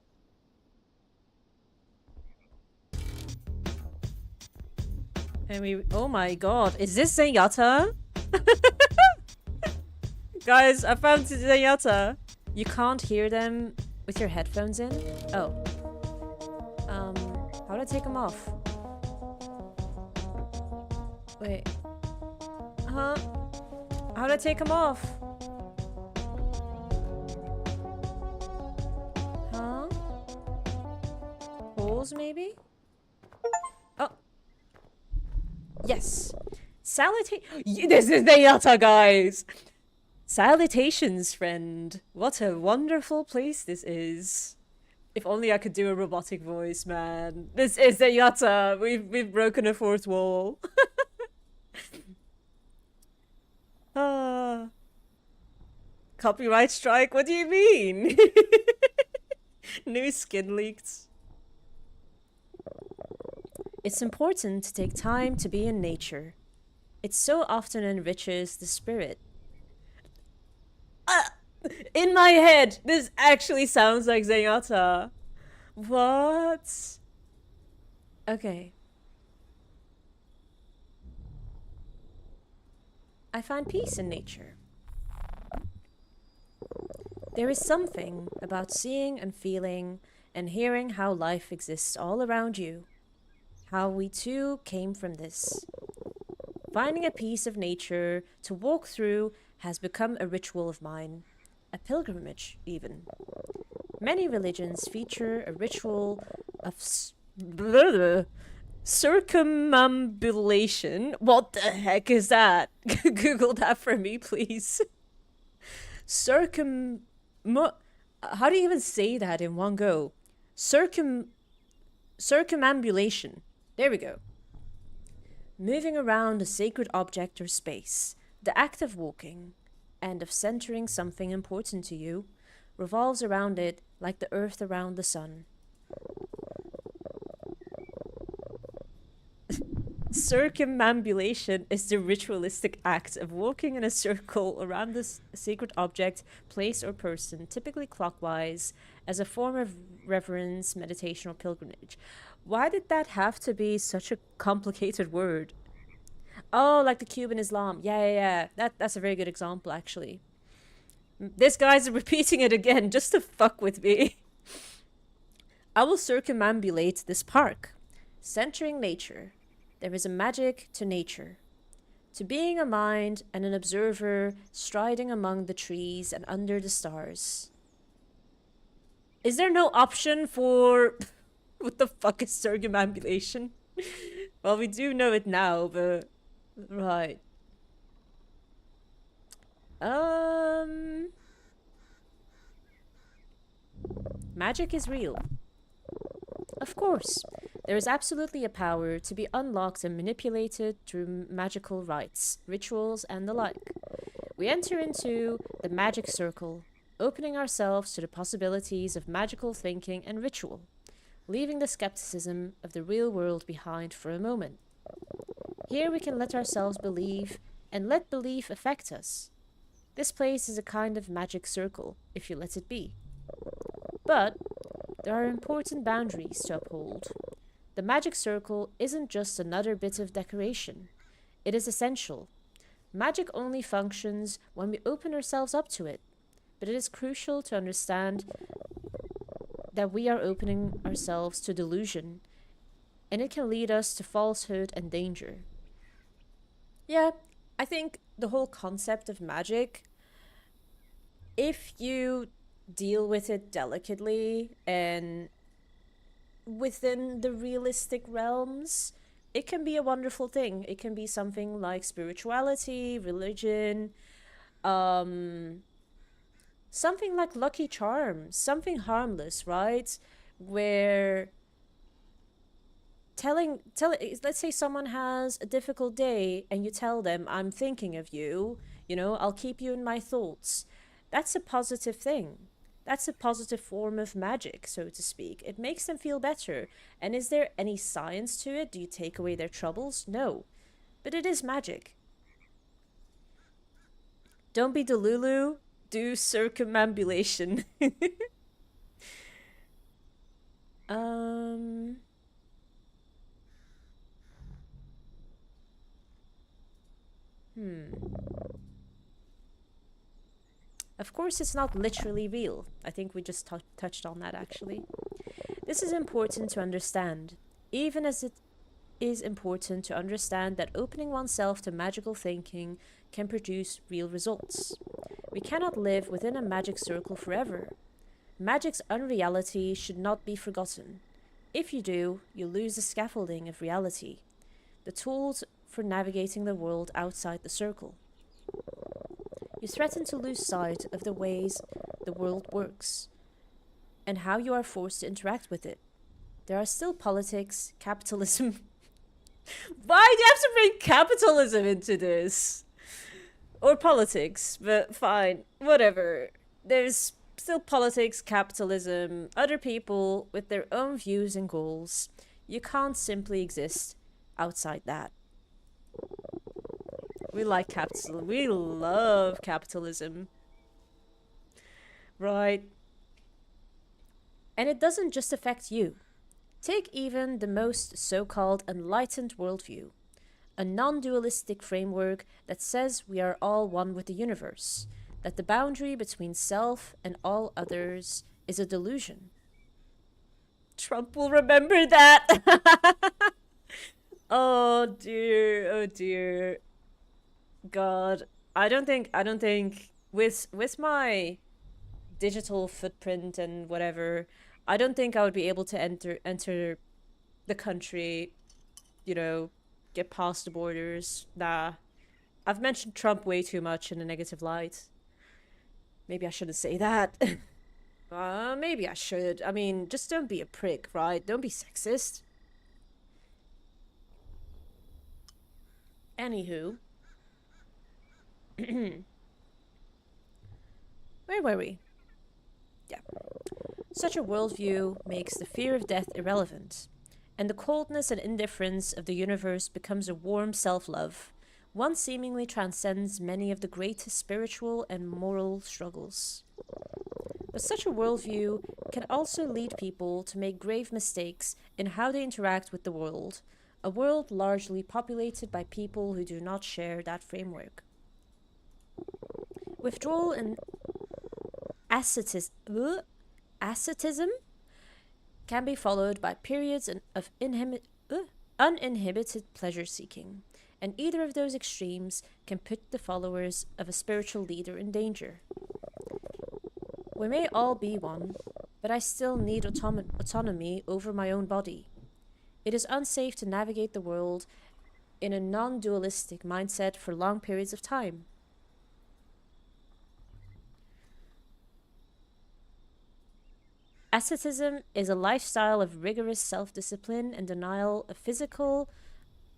And oh my god, is this Zenyatta? Guys, I found Zenyatta. You can't hear them with your headphones in? Oh. How do I take them off? Wait. How do I take them off? Huh? Pause, maybe? Oh. Yes. This is Zenyatta, guys! Salutations, friend. What a wonderful place this is. If only I could do a robotic voice, man. This is Zenyatta. We've broken a fourth wall. Copyright strike? What do you mean? New skin leaked. It's important to take time to be in nature. It so often enriches the spirit. In my head, this actually sounds like Zenyatta. What? Okay. I find peace in nature. There is something about seeing and feeling and hearing how life exists all around you. How we too came from this. Finding a piece of nature to walk through has become a ritual of mine. A pilgrimage, even. Many religions feature a ritual of circumambulation. What the heck is that? Google that for me, please. How do you even say that in one go? Circumambulation. There we go. Moving around a sacred object or space, the act of walking, and of centering something important to you, revolves around it like the earth around the sun. Circumambulation is the ritualistic act of walking in a circle around this sacred object, place, or person, typically clockwise, as a form of reverence, meditation, or pilgrimage. Why did that have to be such a complicated word? Oh, like the Cuban Islam. Yeah. That's a very good example, actually. This guy's repeating it again just to fuck with me. I will circumambulate this park, centering nature. There is a magic to nature, to being a mind and an observer striding among the trees and under the stars. Is there no option for what the fuck is circumambulation? Well, we do know it now, but right. Magic is real. Of course, there is absolutely a power to be unlocked and manipulated through magical rites, rituals, and the like. We enter into the magic circle, opening ourselves to the possibilities of magical thinking and ritual, leaving the skepticism of the real world behind for a moment. Here we can let ourselves believe and let belief affect us. This place is a kind of magic circle, if you let it be. But there are important boundaries to uphold. The magic circle isn't just another bit of decoration. It is essential. Magic only functions when we open ourselves up to it, but it is crucial to understand that we are opening ourselves to delusion, and it can lead us to falsehood and danger. Yeah, I think the whole concept of magic, if you deal with it delicately and within the realistic realms, it can be a wonderful thing. It can be something like spirituality, religion, um, something like Lucky Charms, something harmless, right? Where let's say someone has a difficult day and you tell them, I'm thinking of you, I'll keep you in my thoughts. That's a positive thing. That's a positive form of magic, so to speak. It makes them feel better. And is there any science to it? Do you take away their troubles? No. But it is magic. Don't be Delulu, do circumambulation. um Of course, it's not literally real. I think we just touched on that actually. This is important to understand, even as it is important to understand that opening oneself to magical thinking can produce real results. We cannot live within a magic circle forever. Magic's unreality should not be forgotten. If you do, you lose the scaffolding of reality, the tools for navigating the world outside the circle. You threaten to lose sight of the ways the world works and how you are forced to interact with it. There are still politics, capitalism. Why do you have to bring capitalism into this? Or politics, but fine, whatever. There's still politics, capitalism, other people with their own views and goals. You can't simply exist outside that. We like capitalism. We love capitalism. Right. And it doesn't just affect you. Take even the most so-called enlightened worldview, a non-dualistic framework that says we are all one with the universe, that the boundary between self and all others is a delusion. Trump will remember that. Oh dear, oh dear. God, I don't think with my digital footprint and whatever, I don't think I would be able to enter the country, get past the borders. Nah. I've mentioned Trump way too much in a negative light. Maybe I shouldn't say that. Maybe I should. I mean, just don't be a prick, right? Don't be sexist. Anywho. Where were we? Yeah. Such a worldview makes the fear of death irrelevant, and the coldness and indifference of the universe becomes a warm self-love. One seemingly transcends many of the greatest spiritual and moral struggles. But such a worldview can also lead people to make grave mistakes in how they interact with the world, a world largely populated by people who do not share that framework. Withdrawal and asceticism can be followed by periods of uninhibited pleasure-seeking, and either of those extremes can put the followers of a spiritual leader in danger. We may all be one, but I still need autonomy over my own body. It is unsafe to navigate the world in a non-dualistic mindset for long periods of time. Asceticism is a lifestyle of rigorous self-discipline and denial of physical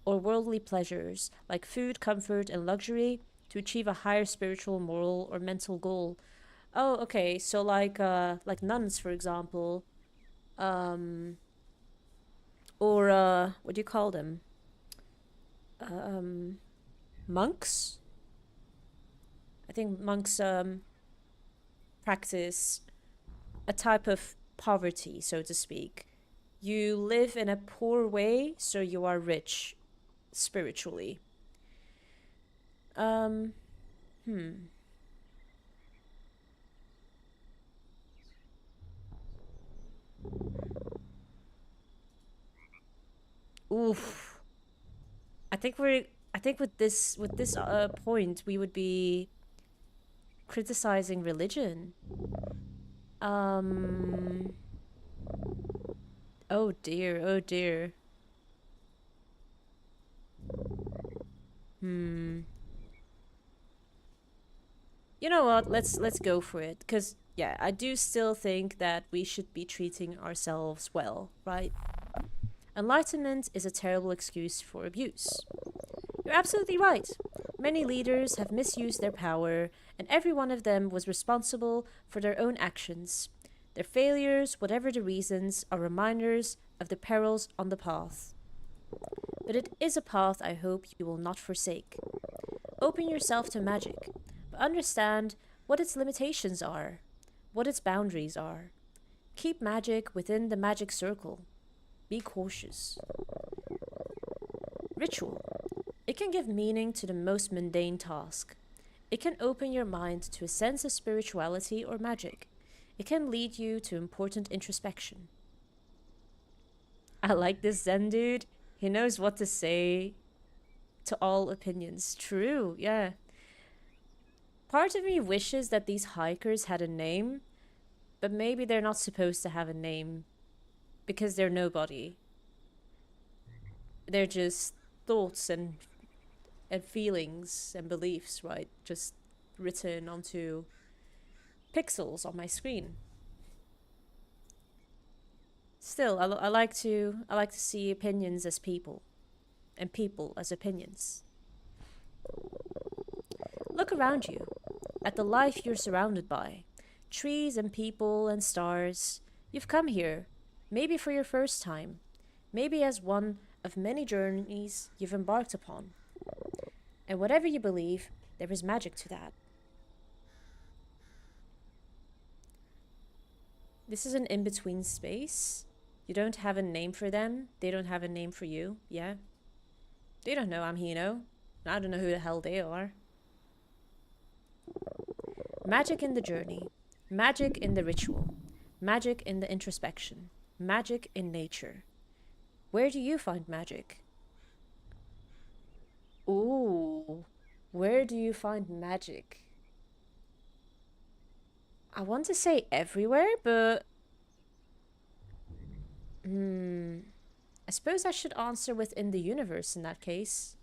or worldly pleasures like food, comfort, and luxury to achieve a higher spiritual, moral, or mental goal. Oh, okay. So like nuns, for example, um, or what do you call them? Monks. I think monks practice a type of poverty, so to speak. You live in a poor way, so you are rich spiritually. Um, hmm. Oof. I think we're. I think with this point, we would be criticizing religion. Um. Oh dear. Oh dear. Hmm. You know what? Let's go for it. Cause yeah, I do still think that we should be treating ourselves well, right? Enlightenment is a terrible excuse for abuse. You're absolutely right. Many leaders have misused their power, and every one of them was responsible for their own actions. Their failures, whatever the reasons, are reminders of the perils on the path. But it is a path I hope you will not forsake. Open yourself to magic, but understand what its limitations are, what its boundaries are. Keep magic within the magic circle. Be cautious. Ritual. It can give meaning to the most mundane task. It can open your mind to a sense of spirituality or magic. It can lead you to important introspection. I like this Zen dude. He knows what to say to all opinions. True, yeah. Part of me wishes that these hikers had a name, but maybe they're not supposed to have a name because they're nobody. They're just thoughts and feelings and beliefs, right? Just written onto pixels on my screen. Still, I like to see opinions as people, and people as opinions. Look around you, at the life you're surrounded by, trees and people and stars. You've come here, maybe for your first time, maybe as one of many journeys you've embarked upon. And whatever you believe, there is magic to that. This is an in-between space. You don't have a name for them. They don't have a name for you. Yeah. They don't know I'm Hino. I don't know who the hell they are. Magic in the journey. Magic in the ritual. Magic in the introspection. Magic in nature. Where do you find magic? Ooh. Where do you find magic? I want to say everywhere, but I suppose I should answer within the universe in that case.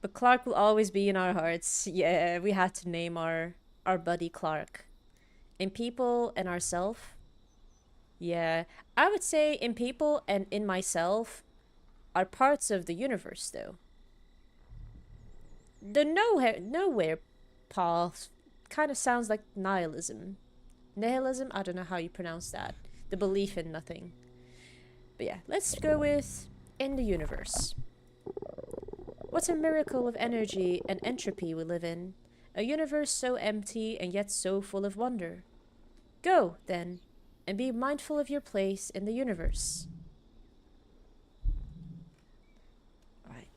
But Clark will always be in our hearts. Yeah, we had to name our buddy Clark. In people and ourself. Yeah, I would say in people and in myself are parts of the universe though. The nowhere path kind of sounds like nihilism. Nihilism, I don't know how you pronounce that. The belief in nothing. But yeah, let's go with in the universe. What a miracle of energy and entropy we live in. A universe so empty and yet so full of wonder. Go, then, and be mindful of your place in the universe. Alright.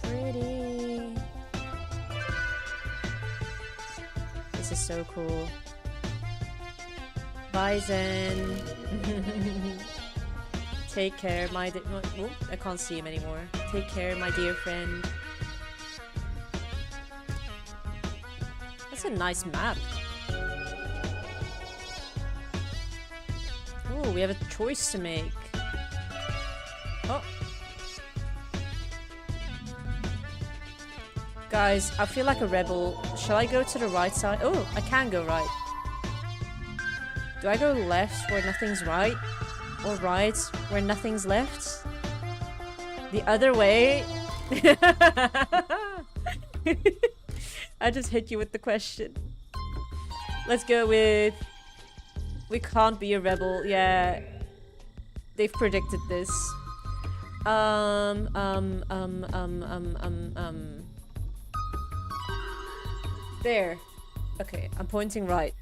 Pretty. This is so cool. Bye, Zen. Take care, my oh, I can't see him anymore. Take care, my dear friend. That's a nice map. Oh, we have a choice to make. Oh. Guys, I feel like a rebel. Shall I go to the right side? Oh, I can go right. Do I go left where nothing's right? Or right where nothing's left? The other way? I just hit you with the question. Let's go with... We can't be a rebel. Yeah. They've predicted this. There. Okay, I'm pointing right.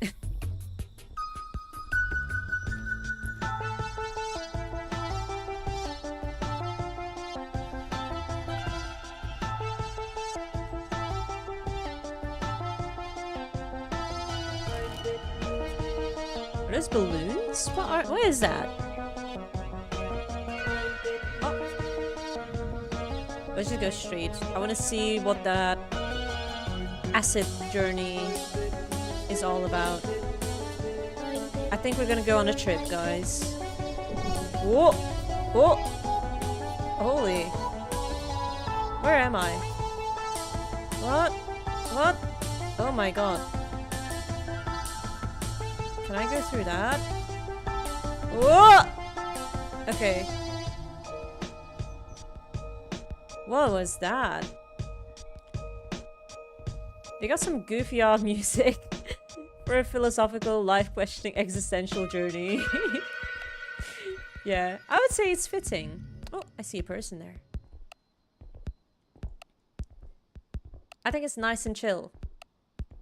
Are those balloons? What is that? Oh. Let's just go straight. I want to see what that acid journey is all about. I think we're gonna go on a trip, guys. Whoa! Whoa! Holy. Where am I? What? What? Oh my god. Can I go through that? Whoa! Okay. What was that? They got some goofy art music for a philosophical, life-questioning, existential journey. Yeah, I would say it's fitting. Oh, I see a person there. I think it's nice and chill.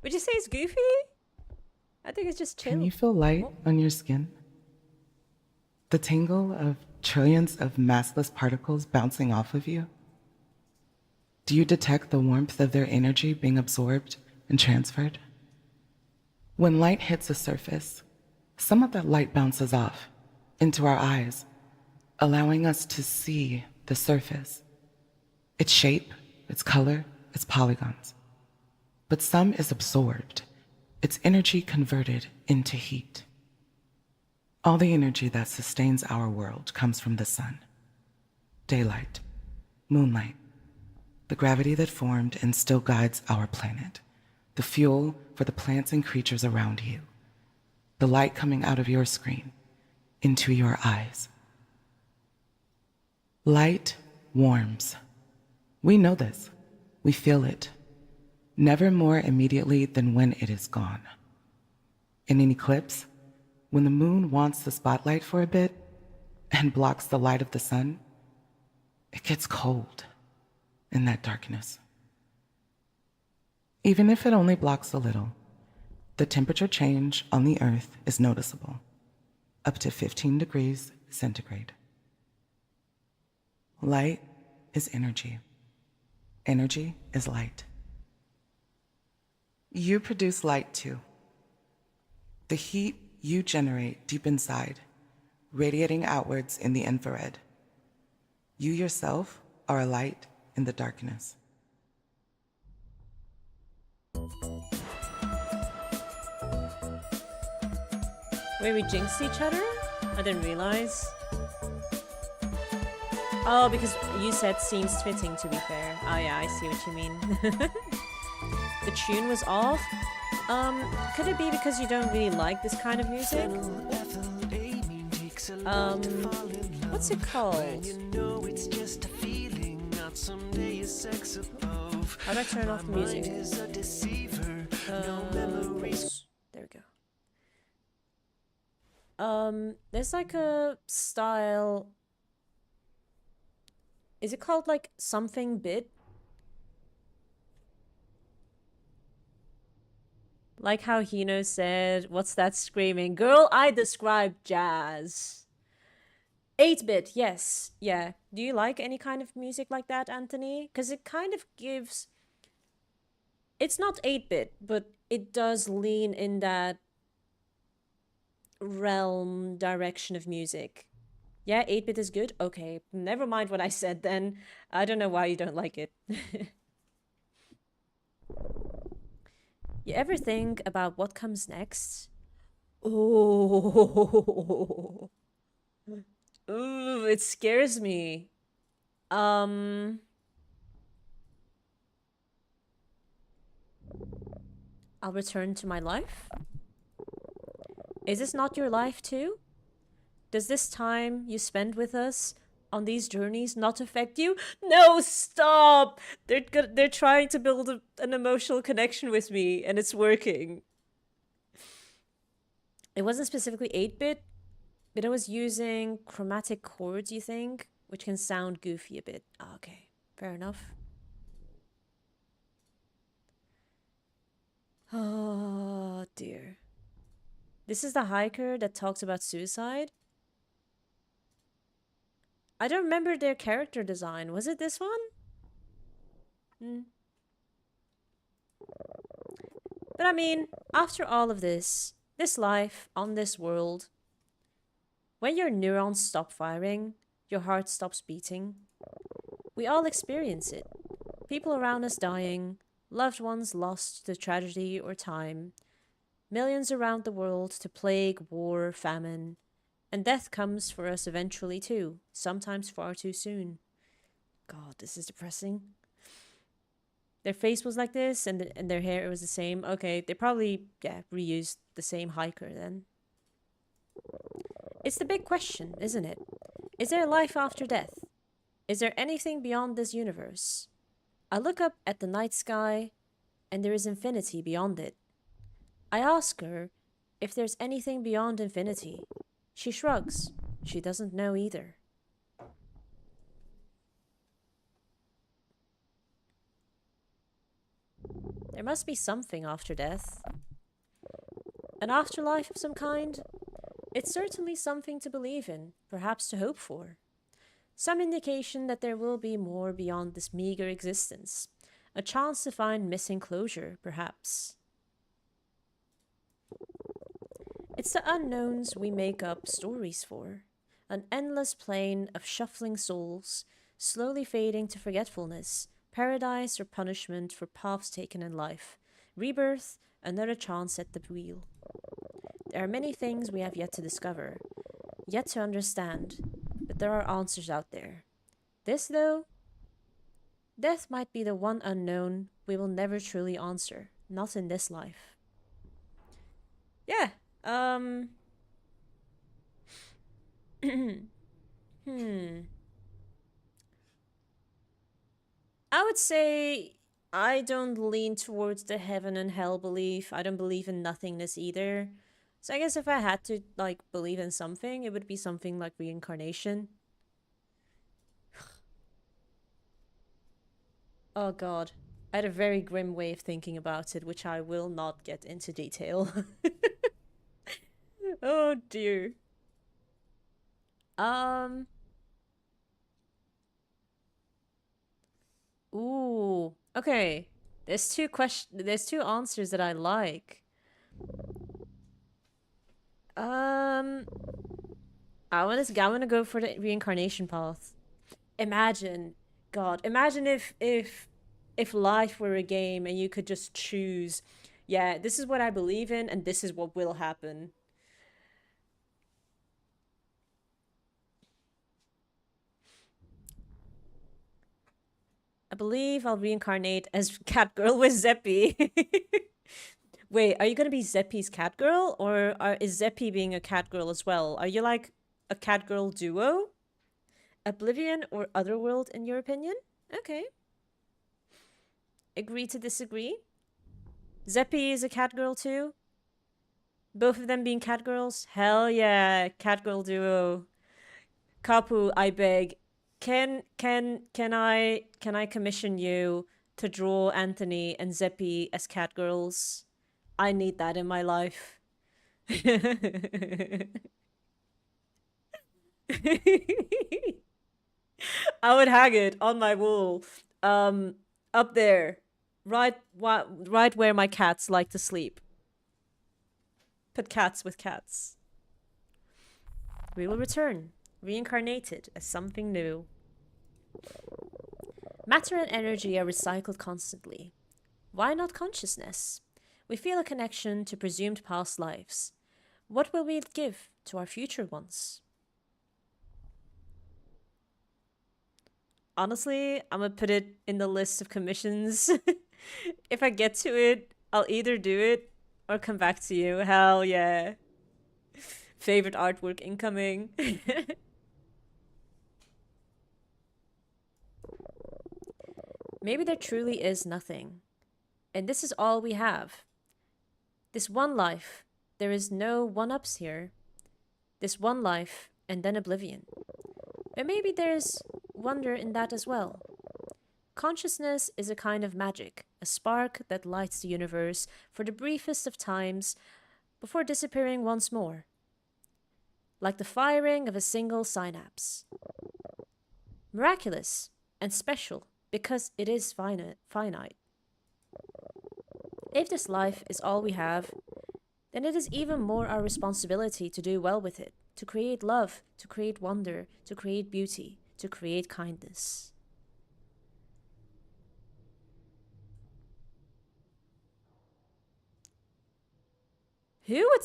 Would you say it's goofy? I think it's just chill. Can you feel light on your skin? The tingle of trillions of massless particles bouncing off of you? Do you detect the warmth of their energy being absorbed and transferred? When light hits a surface, some of that light bounces off into our eyes, allowing us to see the surface, its shape, its color, its polygons. But some is absorbed, its energy converted into heat. All the energy that sustains our world comes from the sun. Daylight, moonlight, the gravity that formed and still guides our planet, the fuel for the plants and creatures around you, the light coming out of your screen into your eyes. Light warms. We know this. We feel it. Never more immediately than when it is gone. In an eclipse, when the moon wants the spotlight for a bit and blocks the light of the sun, it gets cold in that darkness. Even if it only blocks a little, the temperature change on the Earth is noticeable, up to 15 degrees centigrade. Light is energy. Energy is light. You produce light too. The heat you generate deep inside, radiating outwards in the infrared. You yourself are a light in the darkness. Wait, we jinxed each other? I didn't realize. Oh, because you said seems fitting, to be fair. Oh yeah, I see what you mean. The tune was off? Could it be because you don't really like this kind of music? What's it called? How do I turn off the music? There we go. There's like a style... Is it called like something bit? Like how Hino said, what's that screaming? Girl, I described jazz. 8-bit, yes. Yeah. Do you like any kind of music like that, Anthony? Because it kind of gives... It's not 8-bit, but it does lean in that realm direction of music. Yeah, 8-bit is good? Okay, never mind what I said then. I don't know why you don't like it. You ever think about what comes next? Oh, ooh, it scares me. Um, I'll return to my life. Is this not your life too? Does this time you spend with us on these journeys not affect you? No, stop! They're trying to build an emotional connection with me, and it's working. It wasn't specifically 8-bit, but I was using chromatic chords, you think? Which can sound goofy a bit. Oh, okay, fair enough. Oh, dear. This is the hiker that talks about suicide? I don't remember their character design. Was it this one? Hmm. But I mean, after all of this life on this world, when your neurons stop firing, your heart stops beating, we all experience it. People around us dying, loved ones lost to tragedy or time, millions around the world to plague, war, famine, and death comes for us eventually too, sometimes far too soon. God, this is depressing. Their face was like this, and their hair was the same. Okay, they probably, yeah, reused the same hiker then. It's the big question, isn't it? Is there life after death? Is there anything beyond this universe? I look up at the night sky, and there is infinity beyond it. I ask her if there's anything beyond infinity. She shrugs. She doesn't know either. There must be something after death. An afterlife of some kind? It's certainly something to believe in, perhaps to hope for. Some indication that there will be more beyond this meager existence. A chance to find missing closure, perhaps. It's the unknowns we make up stories for. An endless plane of shuffling souls, slowly fading to forgetfulness, paradise or punishment for paths taken in life, rebirth, another chance at the wheel. There are many things we have yet to discover, yet to understand, but there are answers out there. This, though, death might be the one unknown we will never truly answer, not in this life. Yeah, hmm. I would say I don't lean towards the heaven and hell belief. I don't believe in nothingness either. So I guess if I had to like believe in something, it would be something like reincarnation. Oh god. I had a very grim way of thinking about it, which I will not get into detail. Oh dear. Um. Ooh. Okay. There's two answers that I like. Um. I wanna go for the reincarnation path. Imagine, God, imagine if life were a game and you could just choose, yeah, this is what I believe in and this is what will happen. I believe I'll reincarnate as Catgirl with Zeppy. Wait, are you gonna be Zeppy's Catgirl, or is Zeppy being a Catgirl as well? Are you like a Catgirl duo? Oblivion or Otherworld, in your opinion? Okay. Agree to disagree. Zeppy is a Catgirl too. Both of them being Catgirls? Hell yeah, Catgirl duo. Kapu, I beg. Can I commission you to draw Anthony and Zeppy as Catgirls? I need that in my life. I would hang it on my wall. Up there. Right where my cats like to sleep. Put cats with cats. We will return, reincarnated as something new. Matter and energy are recycled constantly. Why not consciousness? We feel a connection to presumed past lives. What will we give to our future ones? Honestly, I'm gonna put it in the list of commissions. If I get to it, I'll either do it or come back to you. Hell yeah. Favorite artwork incoming. Maybe there truly is nothing. And this is all we have. This one life. There is no one-ups here. This one life and then oblivion. But maybe there's wonder in that as well. Consciousness is a kind of magic, a spark that lights the universe for the briefest of times before disappearing once more. Like the firing of a single synapse. Miraculous and special because it is finite. If this life is all we have, then it is even more our responsibility to do well with it, to create love, to create wonder, to create beauty, to create kindness. Who would...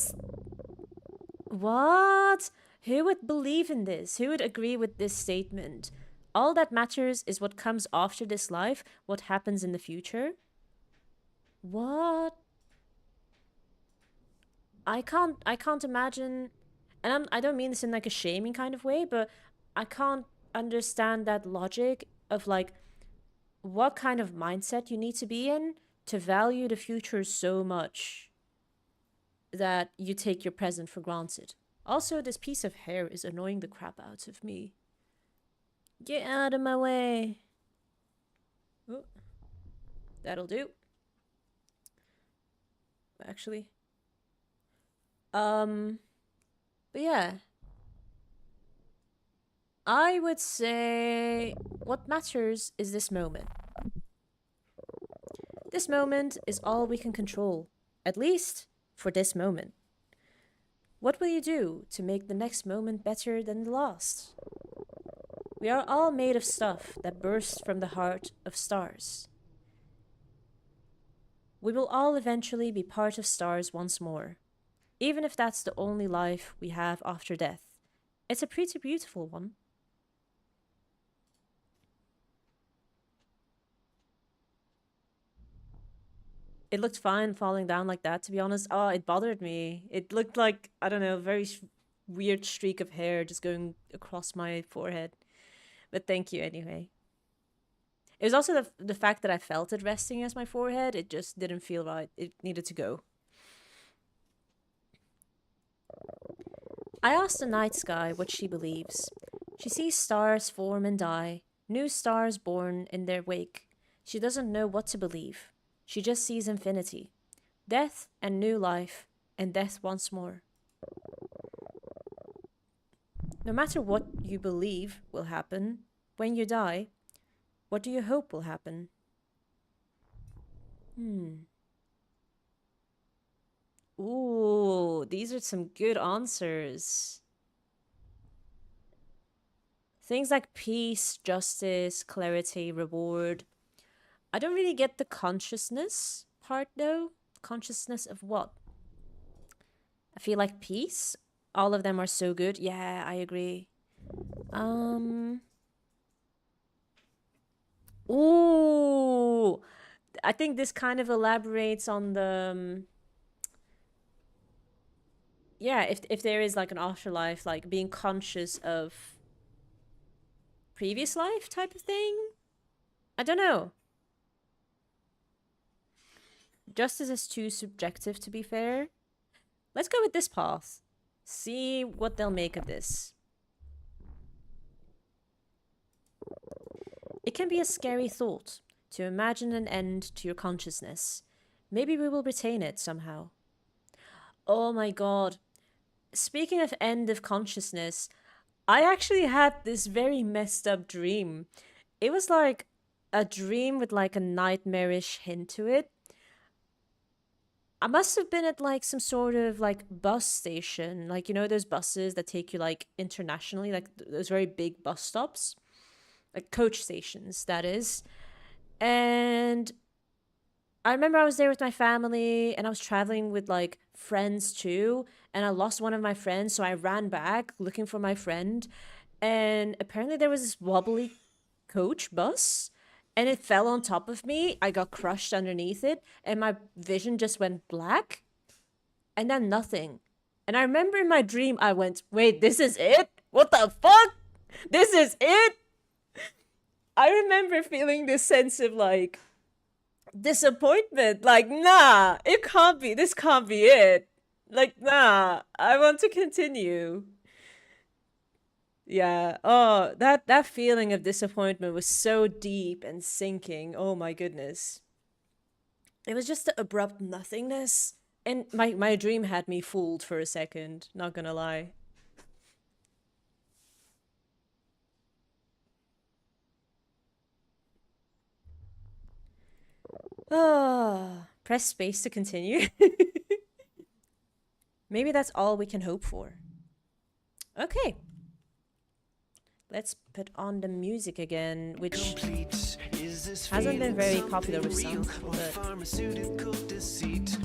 What? Who would believe in this? Who would agree with this statement? All that matters is what comes after this life, what happens in the future? What? I can't imagine, and I don't mean this in like a shaming kind of way, but I can't understand that logic of like what kind of mindset you need to be in to value the future so much that you take your present for granted. Also, this piece of hair is annoying the crap out of me. Get out of my way. Oh, that'll do. Actually. But yeah. I would say what matters is this moment. This moment is all we can control, at least for this moment. What will you do to make the next moment better than the last? We are all made of stuff that bursts from the heart of stars. We will all eventually be part of stars once more, even if that's the only life we have after death. It's a pretty beautiful one. It looked fine falling down like that, to be honest. Oh, it bothered me. It looked like, I don't know, a very weird streak of hair just going across my forehead. But thank you anyway. It was also the fact that I felt it resting as my forehead. It just didn't feel right. It needed to go. I asked the night sky what she believes. She sees stars form and die, new stars born in their wake. She doesn't know what to believe. She just sees infinity. Death and new life, and death once more. No matter what you believe will happen, when you die, what do you hope will happen? Ooh, these are some good answers. Things like peace, justice, clarity, reward. I don't really get the consciousness part though. Consciousness of what? I feel like peace. All of them are so good. Yeah, I agree. Ooh, I think this kind of elaborates on the yeah, if there is like an afterlife, like being conscious of previous life type of thing. I don't know. Justice is too subjective to be fair. Let's go with this path. See what they'll make of this. It can be a scary thought to imagine an end to your consciousness. Maybe we will retain it somehow. Oh my god. Speaking of end of consciousness, I actually had this very messed up dream. It was like a dream with like a nightmarish hint to it. I must have been at like some sort of like bus station, like you know those buses that take you like internationally, like those very big bus stops, like coach stations, that is. And I remember I was there with my family and I was traveling with like friends too. And I lost one of my friends. So I ran back looking for my friend. And apparently there was this wobbly coach bus and it fell on top of me. I got crushed underneath it and my vision just went black and then nothing. And I remember in my dream, I went, wait, this is it? What the fuck? This is it? I remember feeling this sense of like, disappointment. Like, nah, it can't be. This can't be it. Like, nah, I want to continue. Yeah. Oh, that feeling of disappointment was so deep and sinking. Oh my goodness. It was just the abrupt nothingness. And my dream had me fooled for a second, not gonna lie. Ah, press space to continue. Maybe that's all we can hope for. Okay. Let's put on the music again, which hasn't been very popular with some, but pharmaceutical deceit.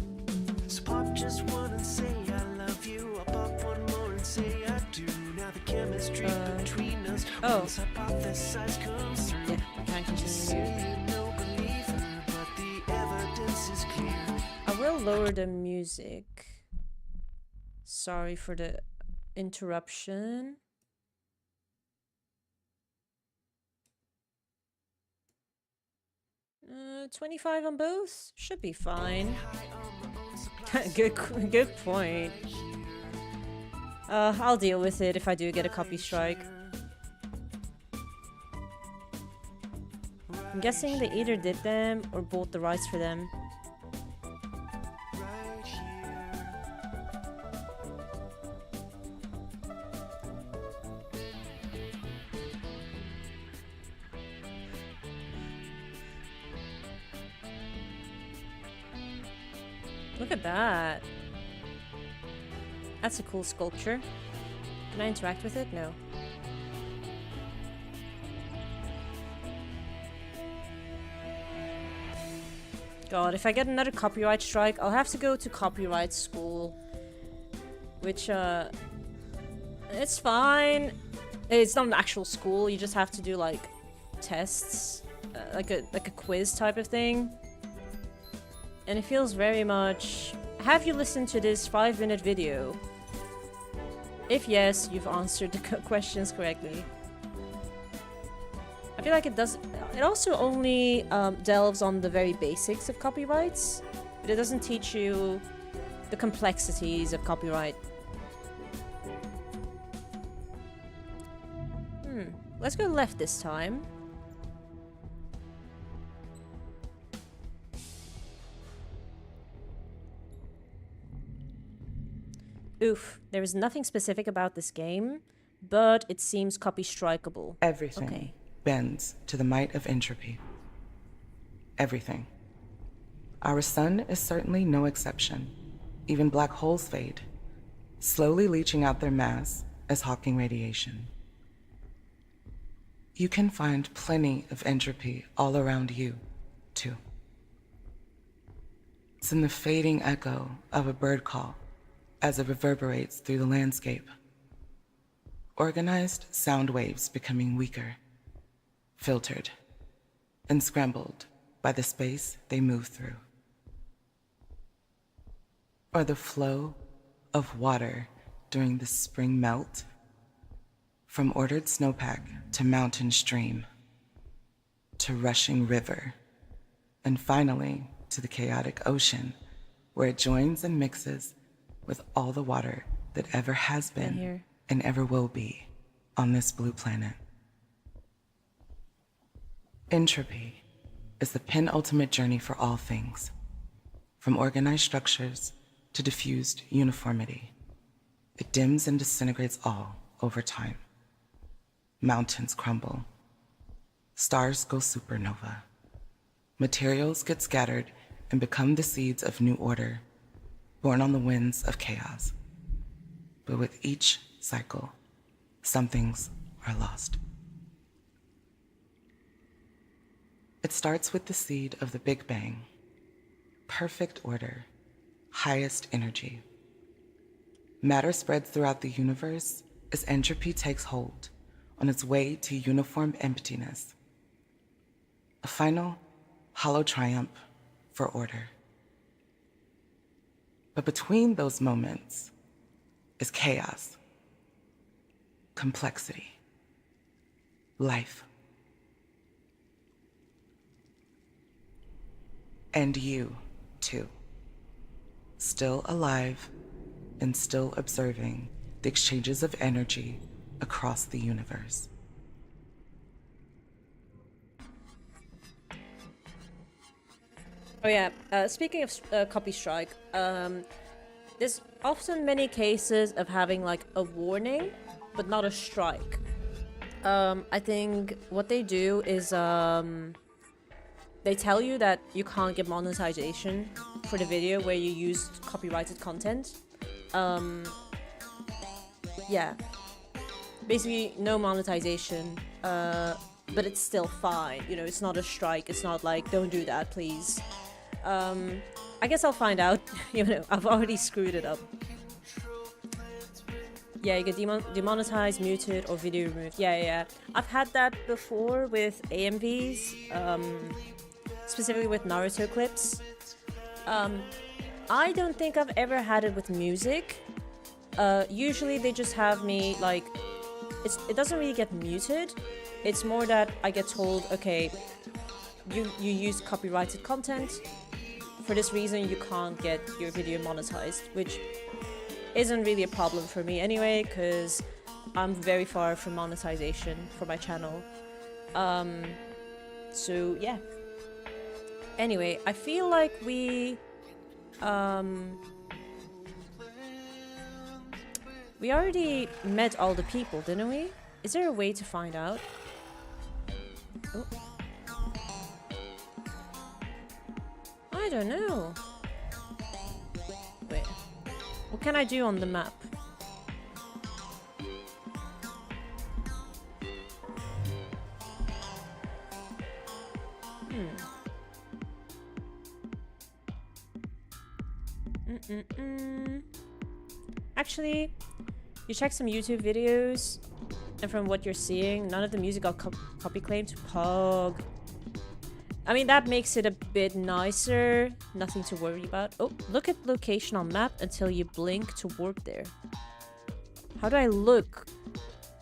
So pop just one and say I love you. I'll pop one more and say I do. Now the chemistry between us once hypothesize comes through. yeah, I can't continue. Say you're no believer, but the evidence is clear. I will lower the music. Sorry for the interruption. Uh, 25 on both? Should be fine. Good point. I'll deal with it if I do get a copy strike. I'm guessing they either did them or bought the rights for them. Right here. Look at that. That's a cool sculpture. Can I interact with it? No. God, if I get another copyright strike, I'll have to go to copyright school. Which, it's fine. It's not an actual school, you just have to do, like, tests. Like a quiz type of thing. And it feels very much... Have you listened to this 5-minute video? If yes, you've answered the questions correctly. I feel like it does... It also only delves on the very basics of copyrights, but it doesn't teach you the complexities of copyright. Let's go left this time. Oof, there is nothing specific about this game, but it seems copy strikeable. Everything Okay. bends to the might of entropy. Everything. Our sun is certainly no exception. Even black holes fade, slowly leaching out their mass as Hawking radiation. You can find plenty of entropy all around you, too. It's in the fading echo of a bird call as it reverberates through the landscape. Organized sound waves becoming weaker, filtered, and scrambled by the space they move through. Or the flow of water during the spring melt, from ordered snowpack to mountain stream, to rushing river, and finally to the chaotic ocean, where it joins and mixes with all the water that ever has been here. and ever will be on this blue planet. Entropy is the penultimate journey for all things, from organized structures to diffused uniformity. It dims and disintegrates all over time. Mountains crumble. Stars go supernova. Materials get scattered and become the seeds of new order born on the winds of chaos. But with each cycle, some things are lost. It starts with the seed of the Big Bang. Perfect order, highest energy. Matter spreads throughout the universe as entropy takes hold on its way to uniform emptiness. A final, hollow triumph for order. But between those moments is chaos, complexity, life. And you, too. Still alive and still observing the exchanges of energy across the universe. Oh yeah, speaking of copy strike, there's often many cases of having like a warning, but not a strike. I think what they do is they tell you that you can't get monetization for the video where you used copyrighted content. Yeah, basically no monetization, but it's still fine. You know, it's not a strike. It's not like, don't do that, please. I guess I'll find out. You know, I've already screwed it up. Yeah, you get demonetized, muted, or video removed. Yeah. I've had that before with AMVs, specifically with Naruto clips. I don't think I've ever had it with music. Usually they just have me like, it doesn't really get muted. It's more that I get told, okay, you use copyrighted content. For this reason, you can't get your video monetized, which isn't really a problem for me anyway, because I'm very far from monetization for my channel. So yeah. Anyway, I feel like we already met all the people, didn't we? Is there a way to find out? Oh. I don't know. Wait. What can I do on the map? Actually, you check some YouTube videos, and from what you're seeing, none of the music got copy claimed to Pog. I mean, that makes it a bit nicer. Nothing to worry about. Oh, look at location on map until you blink to work there. How do I look?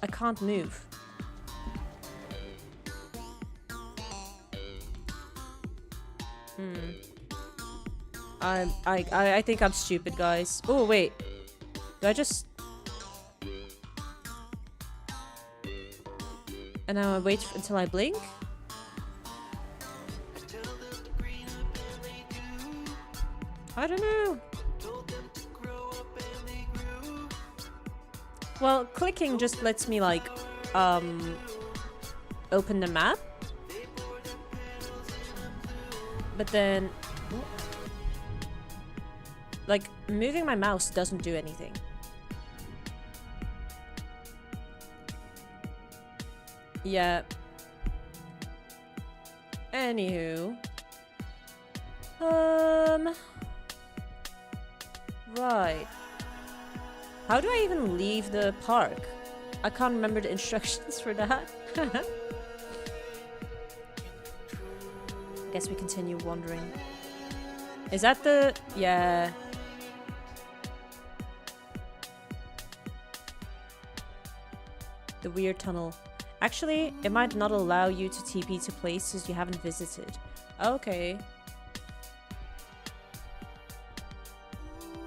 I can't move. I think I'm stupid, guys. Oh, wait. Do I just... And now I wait until I blink? I don't know. Well, clicking just lets me like open the map. But then like moving my mouse doesn't do anything. Yeah. Anywho. Right. How do I even leave the park? I can't remember the instructions for that. Guess we continue wandering. Is that the... Yeah. The weird tunnel. Actually, it might not allow you to TP to places you haven't visited. Okay.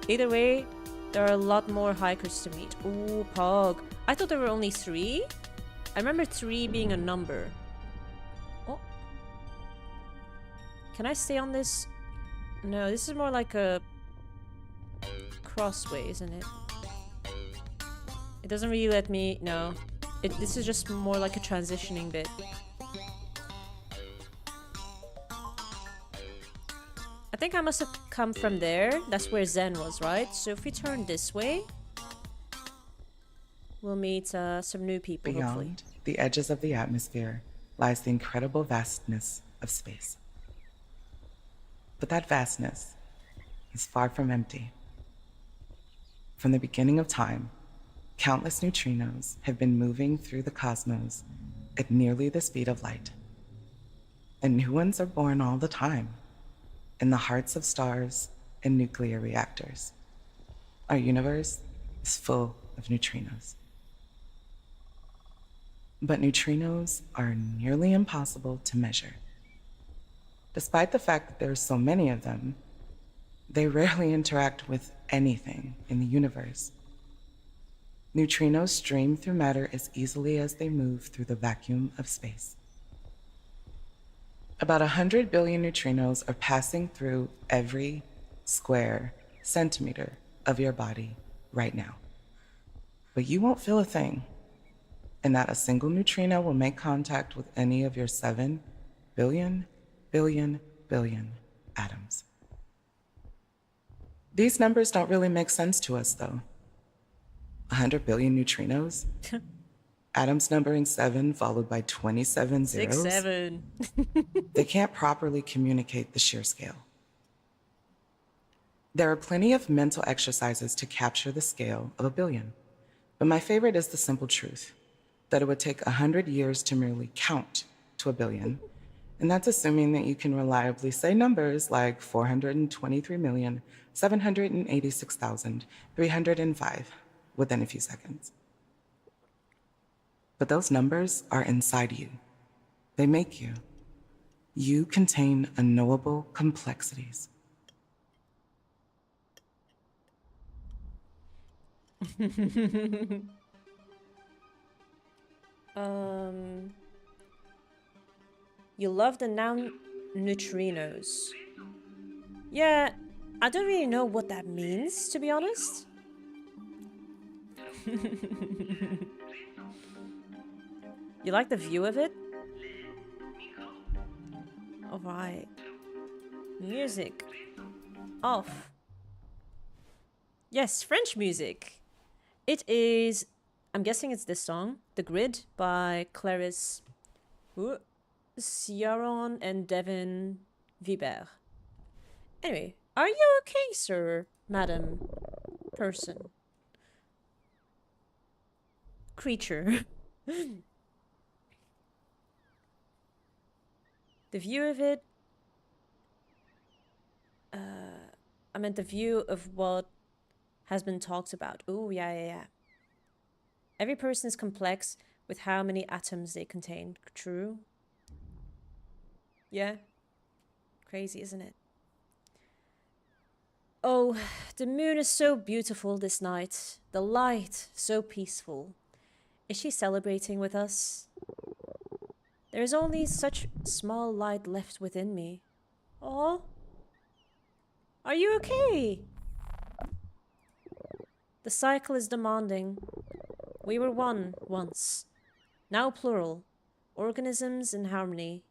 Either way, there are a lot more hikers to meet. Ooh, Pog. I thought there were only 3. I remember 3 being a number. Oh. Can I stay on this? No, this is more like a crossway, isn't it? It doesn't really let me... No. This is just more like a transitioning bit. I think I must have come from there. That's where Zen was, right? So if we turn this way, we'll meet some new people, hopefully. Beyond the edges of the atmosphere lies the incredible vastness of space. But that vastness is far from empty. From the beginning of time, countless neutrinos have been moving through the cosmos at nearly the speed of light. And new ones are born all the time, in the hearts of stars and nuclear reactors. Our universe is full of neutrinos. But neutrinos are nearly impossible to measure. Despite the fact that there are so many of them, they rarely interact with anything in the universe. Neutrinos stream through matter as easily as they move through the vacuum of space. About 100 billion neutrinos are passing through every square centimeter of your body right now. But you won't feel a thing, and not a single neutrino will make contact with any of your 7 billion atoms. These numbers don't really make sense to us, though. 100 billion neutrinos? Atoms numbering 7 followed by 27 zeros? 6, 7. They can't properly communicate the sheer scale. There are plenty of mental exercises to capture the scale of a billion, but my favorite is the simple truth that it would take 100 years to merely count to a billion, and that's assuming that you can reliably say numbers like 423,786,305 within a few seconds. But those numbers are inside you. They make you. You contain unknowable complexities. You love the noun neutrinos. Yeah, I don't really know what that means, to be honest. You like the view of it? Alright. Music. Off. Yes, French music. It is... I'm guessing it's this song. The Grid by Clarisse Ciaron and Devin Viber. Anyway, are you okay, sir, madam, person, creature? The view of it... I meant the view of what has been talked about. Oh, yeah. Every person is complex with how many atoms they contain. True? Yeah. Crazy, isn't it? Oh, the moon is so beautiful this night. The light, so peaceful. Is she celebrating with us? There is only such small light left within me. Oh, are you okay? The cycle is demanding. We were one once. Now plural. Organisms in harmony.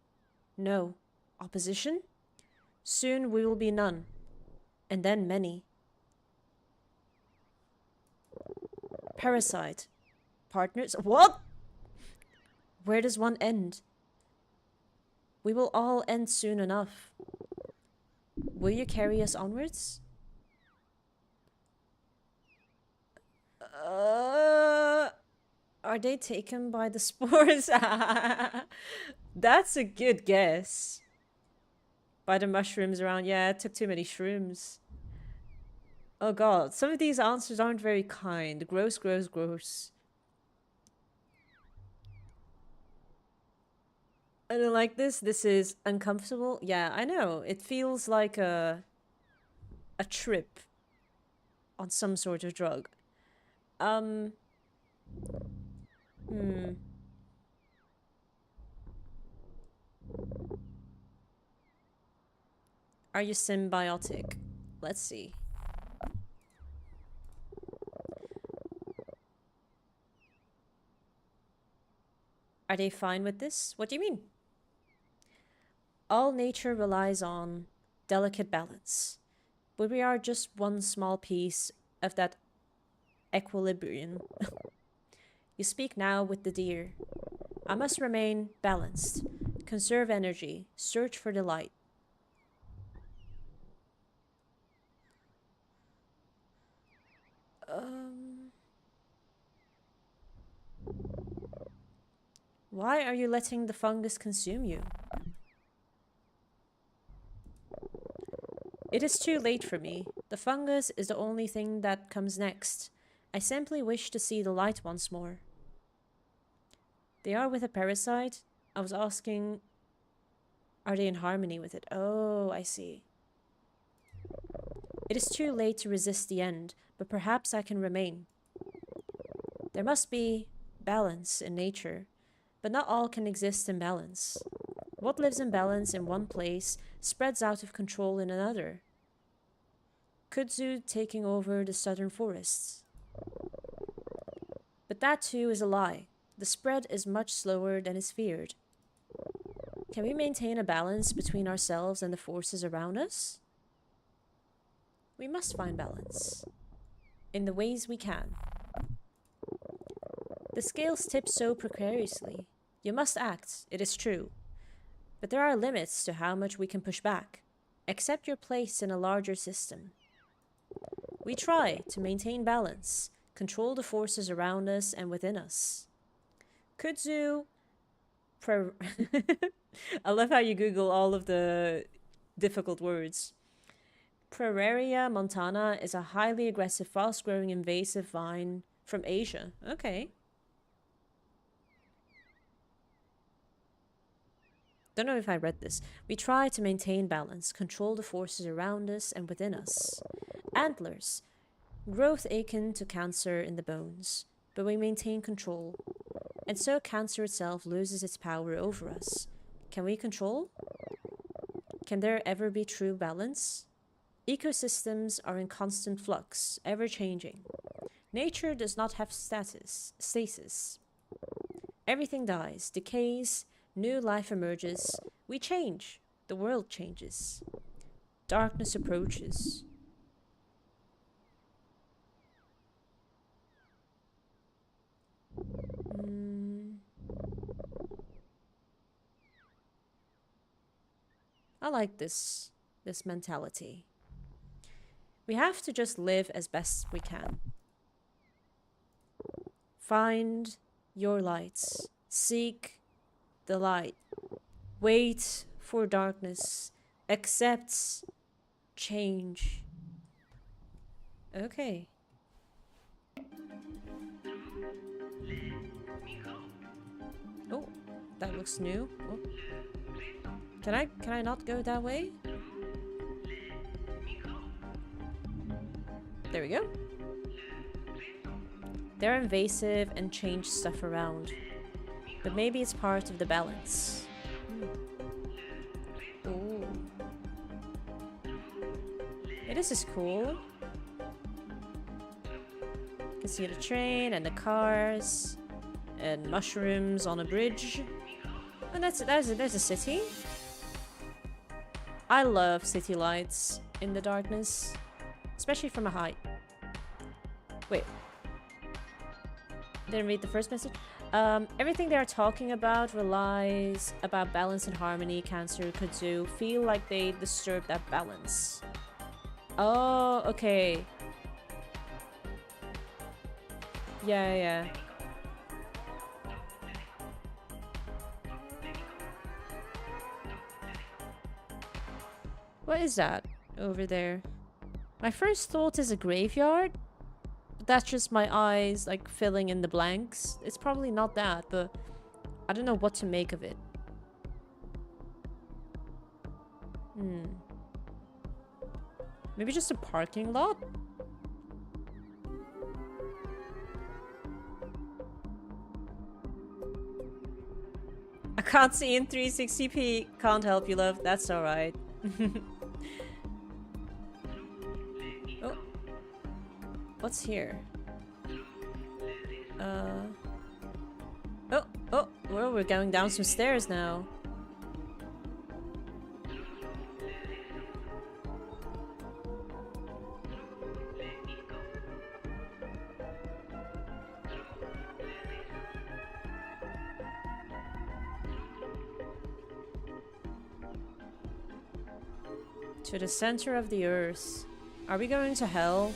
No. Opposition? Soon we will be none. And then many. Parasite. Partners? What? Where does one end? We will all end soon enough. Will you carry us onwards? Are they taken by the spores? That's a good guess. By the mushrooms around. Yeah, it took too many shrooms. Oh god, some of these answers aren't very kind. Gross, gross, gross. I don't like this. This is uncomfortable. Yeah, I know. It feels like a trip on some sort of drug. Are you symbiotic? Let's see. Are they fine with this? What do you mean? All nature relies on delicate balance. But we are just one small piece of that equilibrium. You speak now with the deer. I must remain balanced, conserve energy, search for the light. Why are you letting the fungus consume you? It is too late for me. The fungus is the only thing that comes next. I simply wish to see the light once more. They are with a parasite? I was asking, are they in harmony with it? Oh, I see. It is too late to resist the end, but perhaps I can remain. There must be balance in nature, but not all can exist in balance. What lives in balance in one place spreads out of control in another. Kudzu taking over the southern forests. But that too is a lie. The spread is much slower than is feared. Can we maintain a balance between ourselves and the forces around us? We must find balance. In the ways we can. The scales tip so precariously. You must act, it is true. But there are limits to how much we can push back. Accept your place in a larger system. We try to maintain balance, control the forces around us and within us. Kudzu... I love how you Google all of the difficult words. Praeria montana is a highly aggressive, fast-growing invasive vine from Asia. Okay. Don't know if I read this. We try to maintain balance, control the forces around us and within us. Antlers. Growth akin to cancer in the bones, but we maintain control. And so cancer itself loses its power over us. Can we control? Can there ever be true balance? Ecosystems are in constant flux, ever-changing. Nature does not have stasis. Everything dies, decays, new life emerges. We change. The world changes. Darkness approaches. I like this mentality. We have to just live as best we can. Find your lights. Seek the light. Wait for darkness. Accept change. Okay. Oh, that looks new. Oh. Can I not go that way? There we go. They're invasive and change stuff around. But maybe it's part of the balance. Ooh. Hey, this is cool. You can see the train and the cars and mushrooms on a bridge. And there's a city. I love city lights in the darkness, especially from a height. Wait. Didn't read the first message. Everything they are talking about relies about balance and harmony. Cancer, kudzu feel like they disturb that balance. Oh, okay. Yeah. What is that over there? My first thought is a graveyard. But that's just my eyes like filling in the blanks. It's probably not that, but I don't know what to make of it. Maybe just a parking lot? I can't see in 360p. Can't help you, love. That's alright. Oh. What's here? Oh, well, we're going down some stairs now. To the center of the earth. Are we going to hell?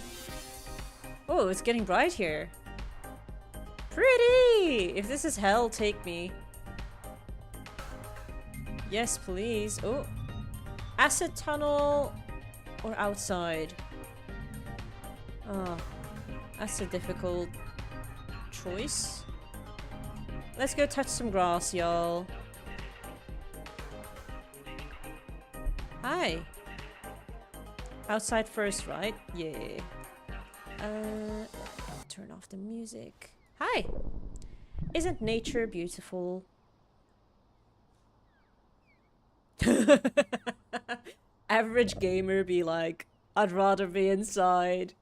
Oh, it's getting bright here. Pretty! If this is hell, take me. Yes, please. Oh. Acid tunnel or outside? Oh, that's a difficult choice. Let's go touch some grass, y'all. Hi. Outside first, right? Yeah. Turn off the music. Hi. Isn't nature beautiful? Average gamer be like, I'd rather be inside.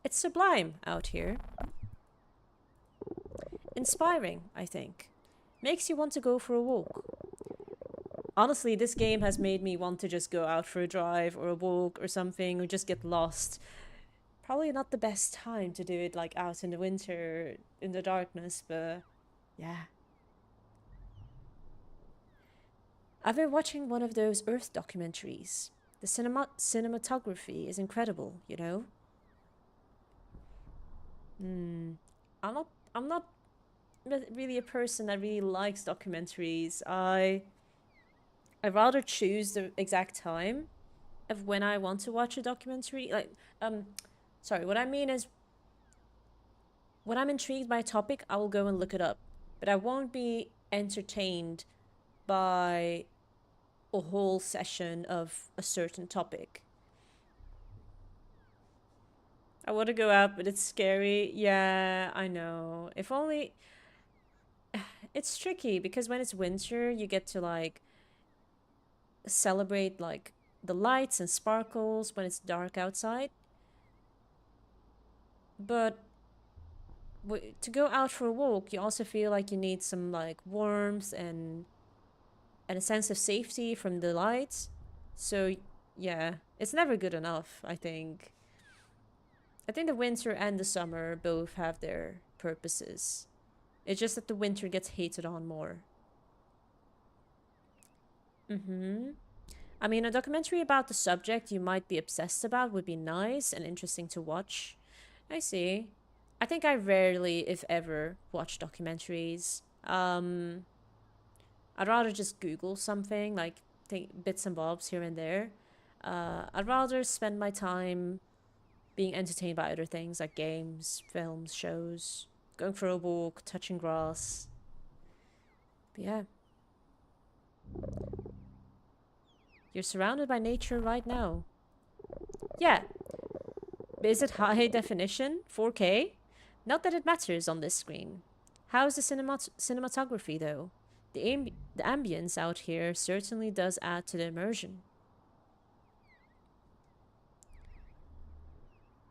It's sublime out here. Inspiring, I think. Makes you want to go for a walk. Honestly, this game has made me want to just go out for a drive or a walk or something, or just get lost. Probably not the best time to do it, like out in the winter, in the darkness, but yeah. I've been watching one of those Earth documentaries. The cinematography is incredible, you know? I'm not really a person that really likes documentaries. I rather choose the exact time of when I want to watch a documentary. Like, sorry, what I mean is when I'm intrigued by a topic, I will go and look it up. But I won't be entertained by a whole session of a certain topic. I want to go out, but it's scary. Yeah, I know. If only... It's tricky, because when it's winter, you get to, like, celebrate, like, the lights and sparkles when it's dark outside. But to go out for a walk, you also feel like you need some, like, warmth and a sense of safety from the lights. So, yeah, it's never good enough, I think. I think the winter and the summer both have their purposes. It's just that the winter gets hated on more. I mean, a documentary about the subject you might be obsessed about would be nice and interesting to watch. I see. I think I rarely, if ever, watch documentaries. I'd rather just Google something, like take bits and bobs here and there. I'd rather spend my time being entertained by other things like games, films, shows, going for a walk, touching grass. But yeah. You're surrounded by nature right now. Yeah. But is it high definition? 4K? Not that it matters on this screen. How's the cinematography though? The ambience out here certainly does add to the immersion.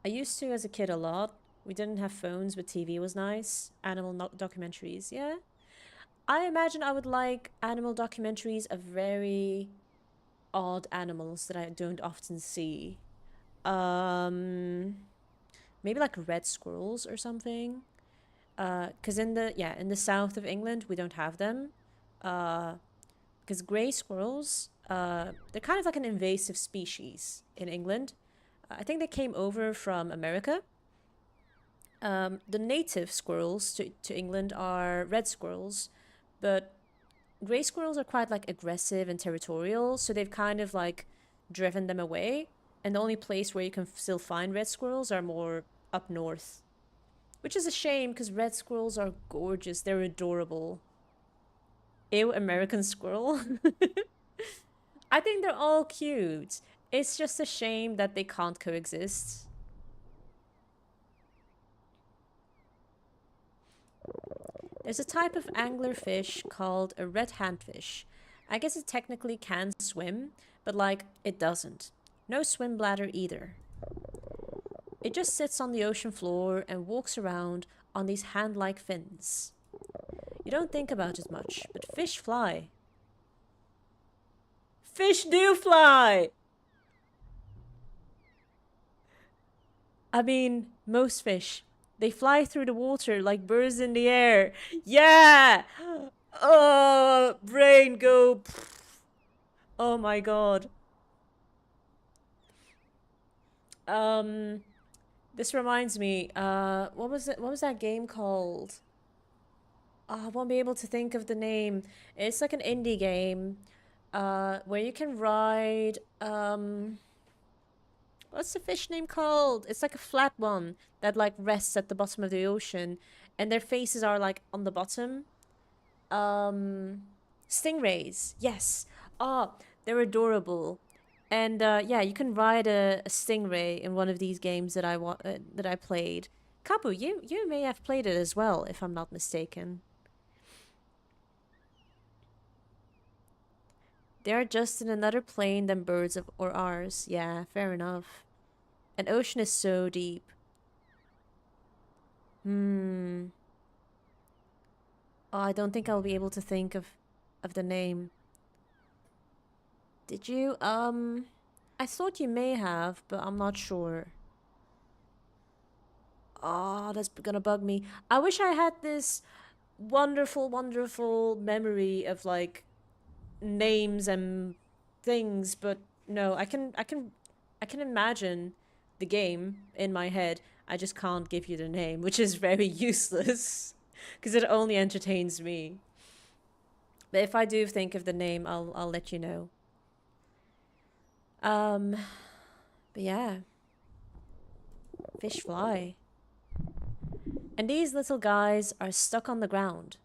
I used to as a kid a lot. We didn't have phones, but TV was nice. Animal documentaries, yeah. I imagine I would like animal documentaries of very odd animals that I don't often see. Maybe like red squirrels or something. Because in the south of England we don't have them. Because grey squirrels, they're kind of like an invasive species in England. I think they came over from America. The native squirrels to England are red squirrels, but grey squirrels are quite like aggressive and territorial, so they've kind of like driven them away. And the only place where you can still find red squirrels are more up north. Which is a shame, because red squirrels are gorgeous. They're adorable. Ew, American squirrel. I think they're all cute. It's just a shame that they can't coexist. There's a type of anglerfish called a red handfish. I guess it technically can swim, but like, it doesn't. No swim bladder either. It just sits on the ocean floor and walks around on these hand-like fins. You don't think about it much, but fish fly. Fish do fly! I mean, most fish. They fly through the water like birds in the air. Yeah! Oh, brain go. Oh my god. This reminds me, what was it? What was that game called? Oh, I won't be able to think of the name. It's like an indie game, where you can ride, what's the fish name called? It's like a flat one that like rests at the bottom of the ocean, and their faces are like on the bottom. Um, Stingrays. Yes. Oh, they're adorable. And yeah, you can ride a stingray in one of these games that that I played. Kapu, you may have played it as well, if I'm not mistaken. They are just in another plane than birds of or ours. Yeah, fair enough. An ocean is so deep. Hmm. Oh, I don't think I'll be able to think of the name. Did you? I thought you may have, but I'm not sure. Oh, that's gonna bug me. I wish I had this wonderful, wonderful memory of like names and things, but no, I can imagine the game in my head. I just can't give you the name, which is very useless because it only entertains me. But if I do think of the name, I'll let you know. Um, but yeah, fish fly. And these little guys are stuck on the ground.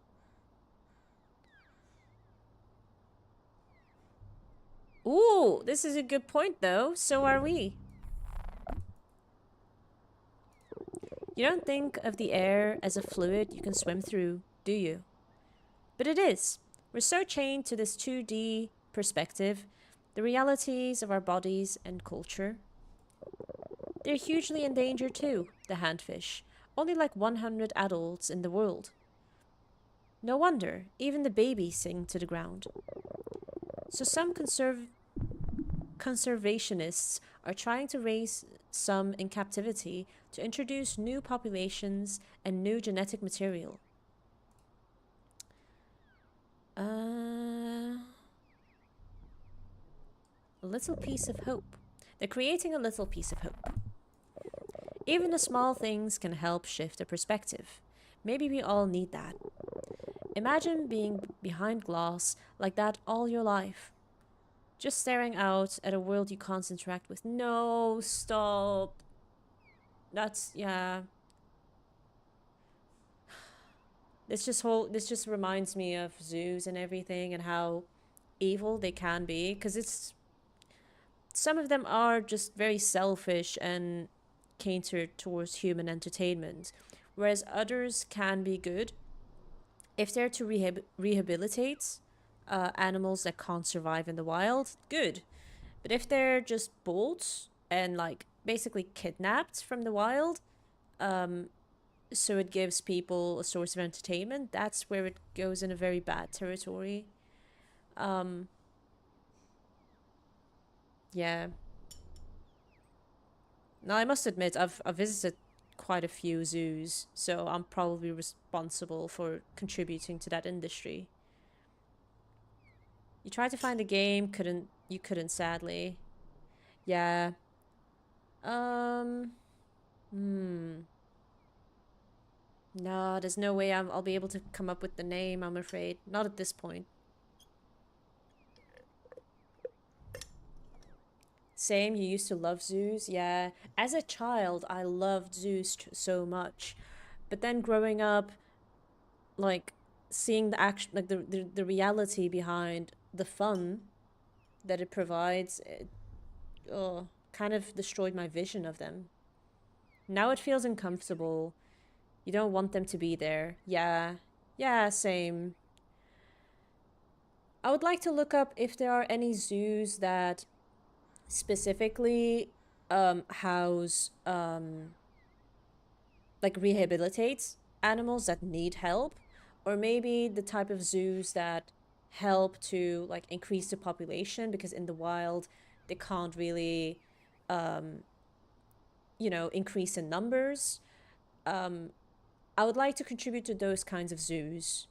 Ooh, this is a good point though. So are we. You don't think of the air as a fluid you can swim through, do you? But it is. We're so chained to this 2D perspective, the realities of our bodies and culture. They're hugely endangered too, the handfish. Only like 100 adults in the world. No wonder, even the babies sink to the ground. So some conservationists are trying to raise some in captivity to introduce new populations and new genetic material. A little piece of hope. They're creating a little piece of hope. Even the small things can help shift a perspective. Maybe we all need that. Imagine being behind glass like that all your life. Just staring out at a world you can't interact with. No, stop. That's, yeah. This just reminds me of zoos and everything and how evil they can be, because it's some of them are just very selfish and catered towards human entertainment, whereas others can be good if they're to rehabilitate animals that can't survive in the wild. Good, but if they're just bought and like basically kidnapped from the wild, so it gives people a source of entertainment, that's where it goes in a very bad territory. Um, yeah. Now, I must admit, I've visited quite a few zoos, so I'm probably responsible for contributing to that industry. You tried to find a game, couldn't sadly. Yeah. Um, hmm. No, there's no way I'll be able to come up with the name, I'm afraid. Not at this point. Same, you used to love zoos? Yeah. As a child, I loved zoos so much. But then growing up, like seeing the action, like the reality behind the fun that it provides, it, oh, kind of destroyed my vision of them. Now it feels uncomfortable. You don't want them to be there. Yeah. Yeah, same. I would like to look up if there are any zoos that specifically house like rehabilitates animals that need help, or maybe the type of zoos that help to like increase the population because in the wild they can't really um increase in numbers. I would like to contribute to those kinds of zoos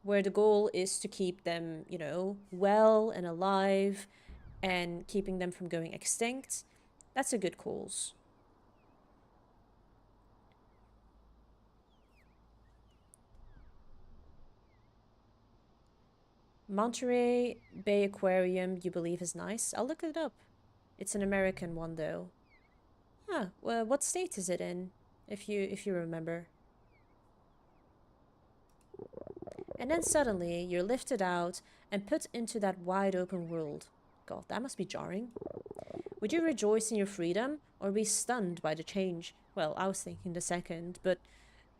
where the goal is to keep them, you know, well and alive and keeping them from going extinct. That's a good cause. Monterey Bay Aquarium, you believe is nice? I'll look it up. It's an American one though. Huh, well, what state is it in? If you remember. And then suddenly you're lifted out and put into that wide open world. God, that must be jarring. Would you rejoice in your freedom or be stunned by the change? Well, I was thinking the second, but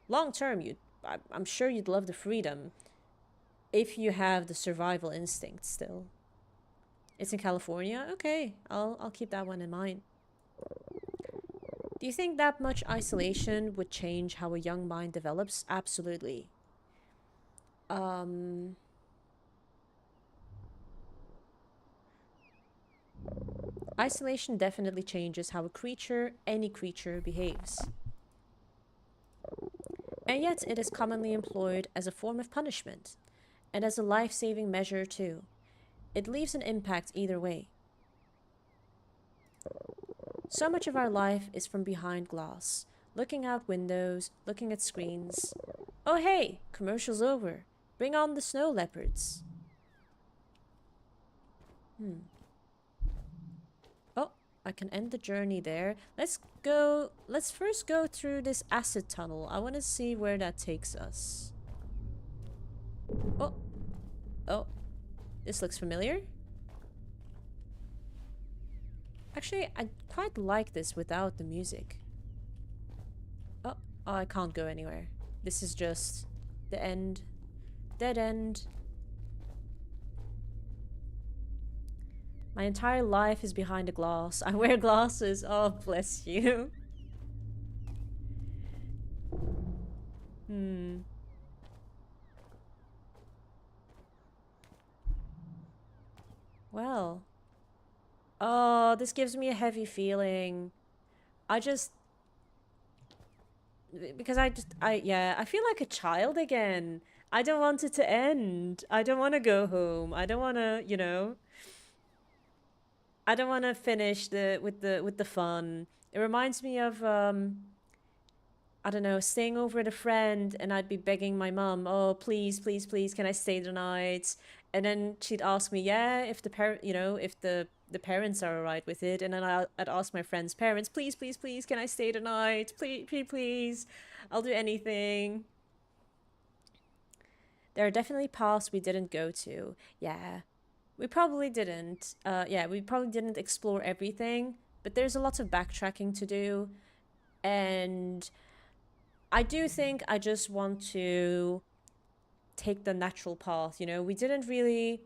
long term, I'm sure you'd love the freedom if you have the survival instinct still. It's in California? Okay, I'll keep that one in mind. Do you think that much isolation would change how a young mind develops? Absolutely. Isolation definitely changes how a creature, any creature, behaves. And yet it is commonly employed as a form of punishment, and as a life-saving measure too. It leaves an impact either way. So much of our life is from behind glass, looking out windows, looking at screens. Oh hey, commercial's over. Bring on the snow leopards. Oh, I can end the journey there. Let's first go through this acid tunnel. I want to see where that takes us. Oh, this looks familiar. Actually, I quite like this without the music. Oh, I can't go anywhere. This is just the end. Dead end. My entire life is behind a glass. I wear glasses. Oh, bless you. Well. Oh, this gives me a heavy feeling. Because I feel like a child again. I don't want it to end. I don't want to go home. I don't want to, you know. I don't want to finish with the fun. It reminds me of I don't know, staying over at a friend, and I'd be begging my mum, "Oh, please, please, please, can I stay the night?" And then she'd ask me, "Yeah, if the if the parents are alright with it." And then I'd ask my friend's parents, "Please, please, please, can I stay the night? Please, please, please, I'll do anything." There are definitely paths we didn't go to. Yeah, we probably didn't. Yeah, we probably didn't explore everything, but there's a lot of backtracking to do, and I do think I just want to take the natural path, you know? We didn't really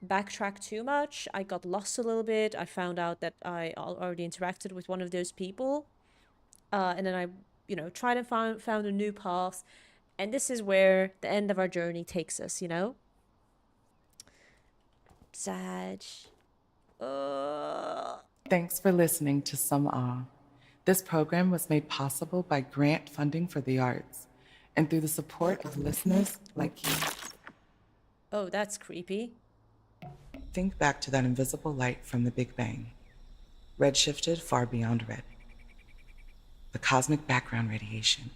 backtrack too much. I got lost a little bit. I found out that I already interacted with one of those people. And then I, you know, tried and found a new path. And this is where the end of our journey takes us, you know? Sad. Thanks for listening to Some Awe. This program was made possible by grant funding for the arts and through the support of listeners like you. Oh, that's creepy. Think back to that invisible light from the Big Bang, redshifted far beyond red. The cosmic background radiation.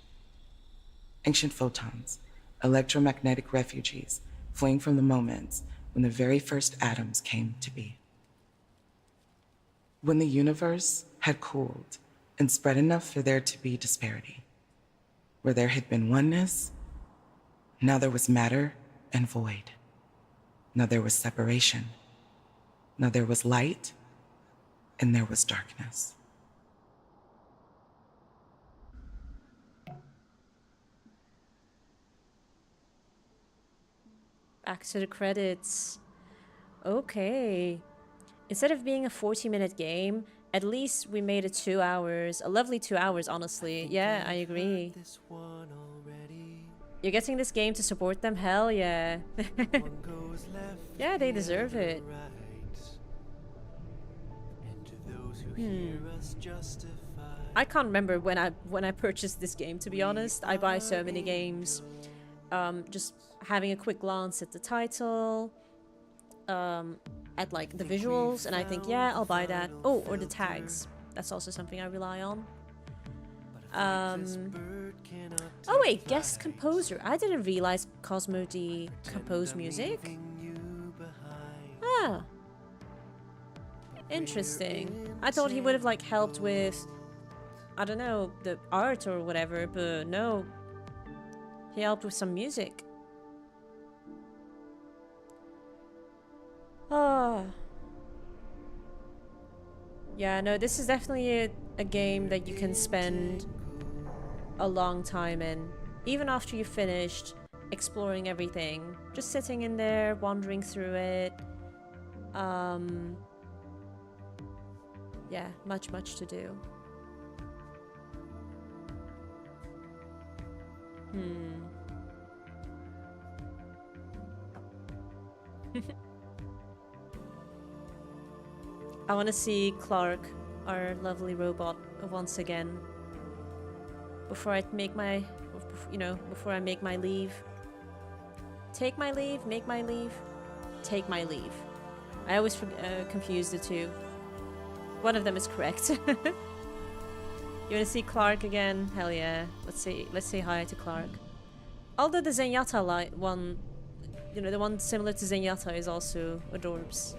Ancient photons, electromagnetic refugees fleeing from the moments when the very first atoms came to be. When the universe had cooled and spread enough for there to be disparity. Where there had been oneness, now there was matter and void. Now there was separation. Now there was light, and there was darkness. Back to the credits. Okay. Instead of being a 40-minute game, at least we made it 2 hours. A lovely 2 hours, honestly. Yeah, I agree. You're getting this game to support them? Hell yeah. Yeah, they deserve it. I can't remember when I purchased this game, to be honest. I buy so many games. just having a quick glance at the title, at like the visuals, and I think, yeah, I'll buy that. Oh, or the tags. That's also something I rely on. Oh wait, guest composer. I didn't realize Cosmo D composed music. Ah. Interesting. I thought he would have like helped with, I don't know, the art or whatever, but no. He helped with some music. Ah. Yeah, no, this is definitely a game that you can spend a long time in. Even after you've finished exploring everything. Just sitting in there, wandering through it. Yeah, much to do. I want to see Clark, our lovely robot, once again. Before I make my, before I make my leave. Take my leave, make my leave, take my leave. I always confuse the two. One of them is correct. You want to see Clark again? Hell yeah. Let's say hi to Clark. Although the Zenyatta one, the one similar to Zenyatta is also adorbs.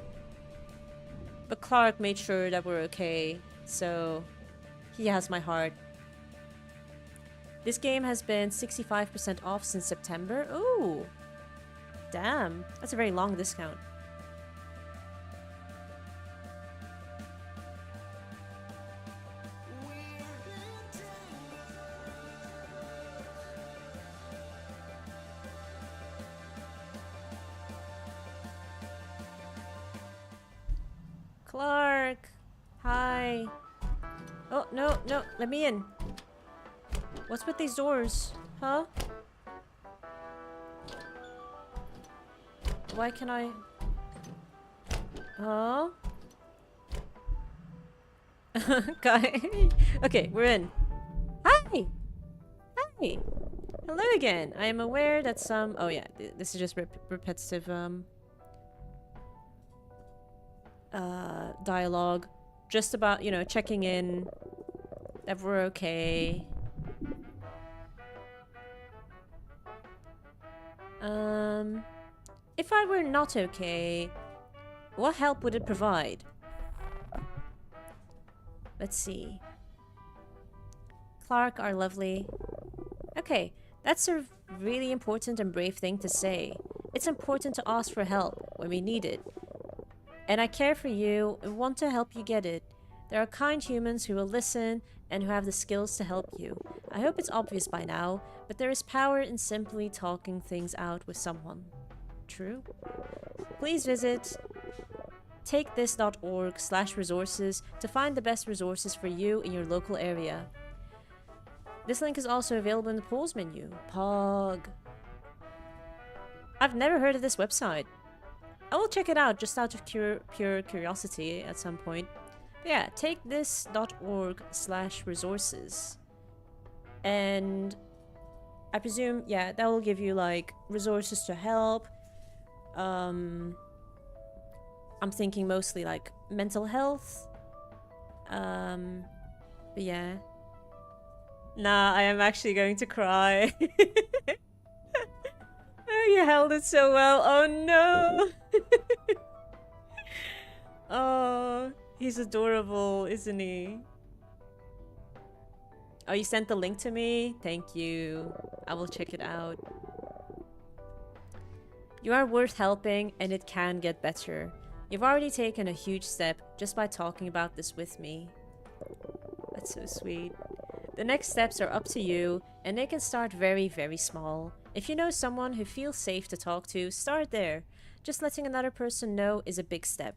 But Clark made sure that we're okay, so he has my heart. This game has been 65% off since September. Ooh, damn, that's a very long discount. Clark! Hi! Oh, no, let me in. What's with these doors? Huh? Why can I... Huh? Guy. Okay, we're in. Hi! Hi! Hello again. I am aware that some... Oh yeah, this is just repetitive, dialogue, just about, checking in that we're okay. If I were not okay, what help would it provide? Let's see. Clark, our lovely. Okay, that's a really important and brave thing to say. It's important to ask for help when we need it. And I care for you and want to help you get it. There are kind humans who will listen and who have the skills to help you. I hope it's obvious by now, but there is power in simply talking things out with someone. True? Please visit takethis.org/resources to find the best resources for you in your local area. This link is also available in the polls menu. Pog. I've never heard of this website. I will check it out just out of pure curiosity at some point. But yeah, takethis.org/resources. And I presume, yeah, that will give you like resources to help. I'm thinking mostly like mental health. But yeah. Nah, I am actually going to cry. You held it so well. Oh no. Oh, he's adorable, isn't he? Oh, you sent the link to me? Thank you. I will check it out. You are worth helping, and it can get better. You've already taken a huge step just by talking about this with me. That's so sweet. The next steps are up to you, and they can start very, very small. If you know someone who feels safe to talk to, start there. Just letting another person know is a big step.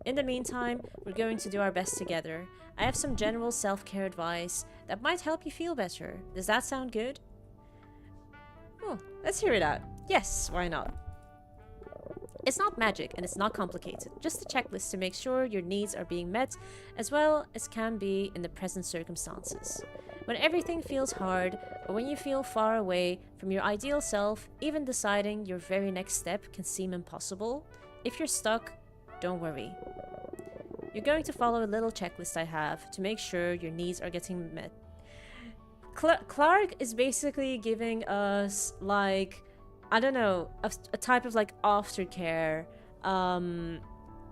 In the meantime, we're going to do our best together. I have some general self-care advice that might help you feel better. Does that sound good? Oh, let's hear it out. Yes, why not? It's not magic and it's not complicated. Just a checklist to make sure your needs are being met as well as can be in the present circumstances. When everything feels hard, or when you feel far away from your ideal self, even deciding your very next step can seem impossible, if you're stuck, don't worry. You're going to follow a little checklist I have to make sure your needs are getting met. Clark is basically giving us, like, I don't know, a type of, like, aftercare,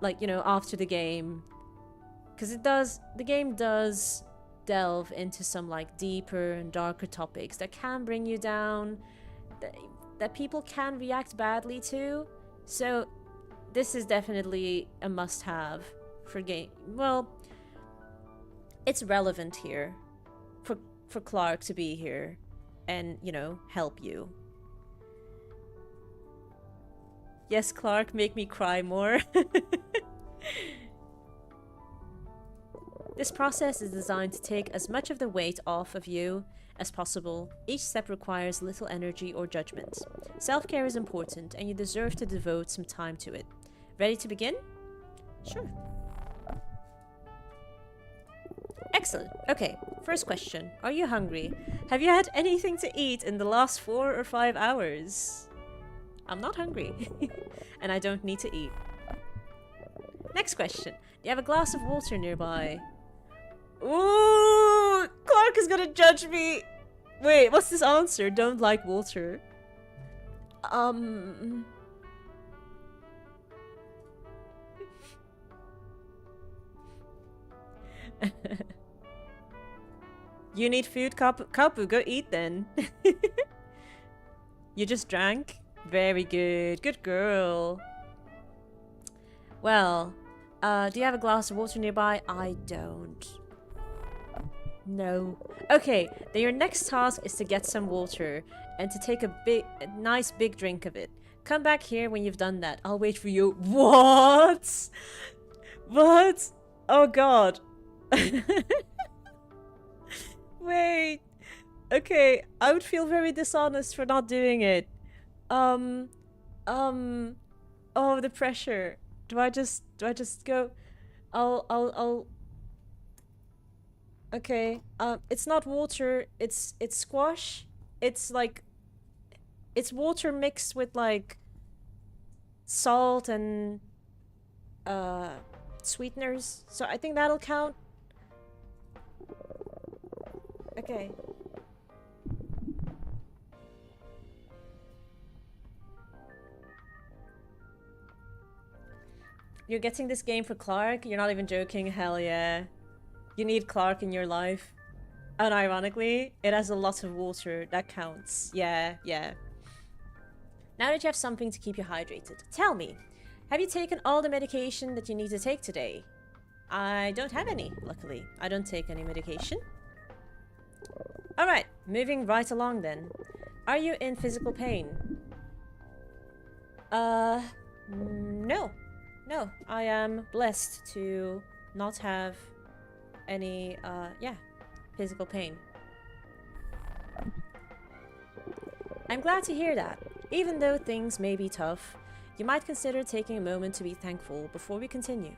like, you know, after the game. Because the game does delve into some, like, deeper and darker topics that can bring you down, that people can react badly to. So this is definitely a must-have for game. Well, it's relevant here for Clark to be here and, you know, help you. Yes, Clark, make me cry more. This process is designed to take as much of the weight off of you as possible. Each step requires little energy or judgment. Self-care is important, and you deserve to devote some time to it. Ready to begin? Sure. Excellent. Okay, first question. Are you hungry? Have you had anything to eat in the last 4 or 5 hours? I'm not hungry. And I don't need to eat. Next question. Do you have a glass of water nearby? Ooh! Clark is gonna judge me! Wait, what's this answer? Don't like water. You need food, Kapu, go eat then. You just drank? Very good. Good girl. Well, do you have a glass of water nearby? I don't. No. Okay, then your next task is to get some water and to take a nice big drink of it. Come back here when you've done that. I'll wait for you. What? What? Oh god. Wait. Okay, I would feel very dishonest for not doing it. Oh, the pressure. Do I just go? I'll Okay. It's not water, it's squash. It's like it's water mixed with like salt and sweeteners. So I think that'll count. Okay. You're getting this game for Clark? You're not even joking? Hell yeah. You need Clark in your life. Unironically, it has a lot of water. That counts. Yeah, yeah. Now that you have something to keep you hydrated, tell me, have you taken all the medication that you need to take today? I don't have any, luckily. I don't take any medication. Alright, moving right along then. Are you in physical pain? No. No, I am blessed to not have any, yeah, physical pain. I'm glad to hear that. Even though things may be tough, you might consider taking a moment to be thankful before we continue.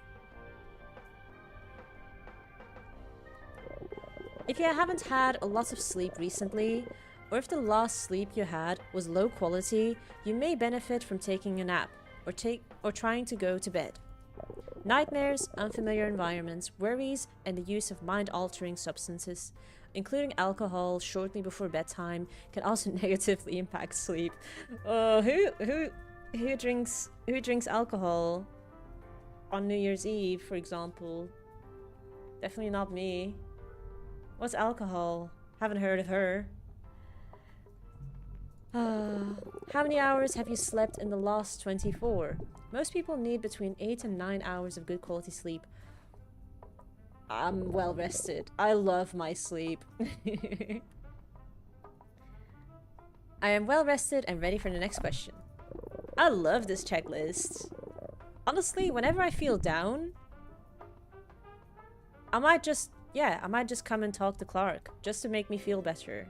If you haven't had a lot of sleep recently, or if the last sleep you had was low quality, you may benefit from taking a nap, or trying to go to bed. Nightmares, unfamiliar environments, worries, and the use of mind-altering substances, including alcohol shortly before bedtime, can also negatively impact sleep. Oh, who drinks alcohol on New Year's Eve, for example? Definitely not me. What's alcohol? Haven't heard of her. How many hours have you slept in the last 24? Most people need between 8 and 9 hours of good quality sleep. I'm well rested. I love my sleep. I am well rested and ready for the next question. I love this checklist. Honestly, whenever I feel down, I might just come and talk to Clark, just to make me feel better.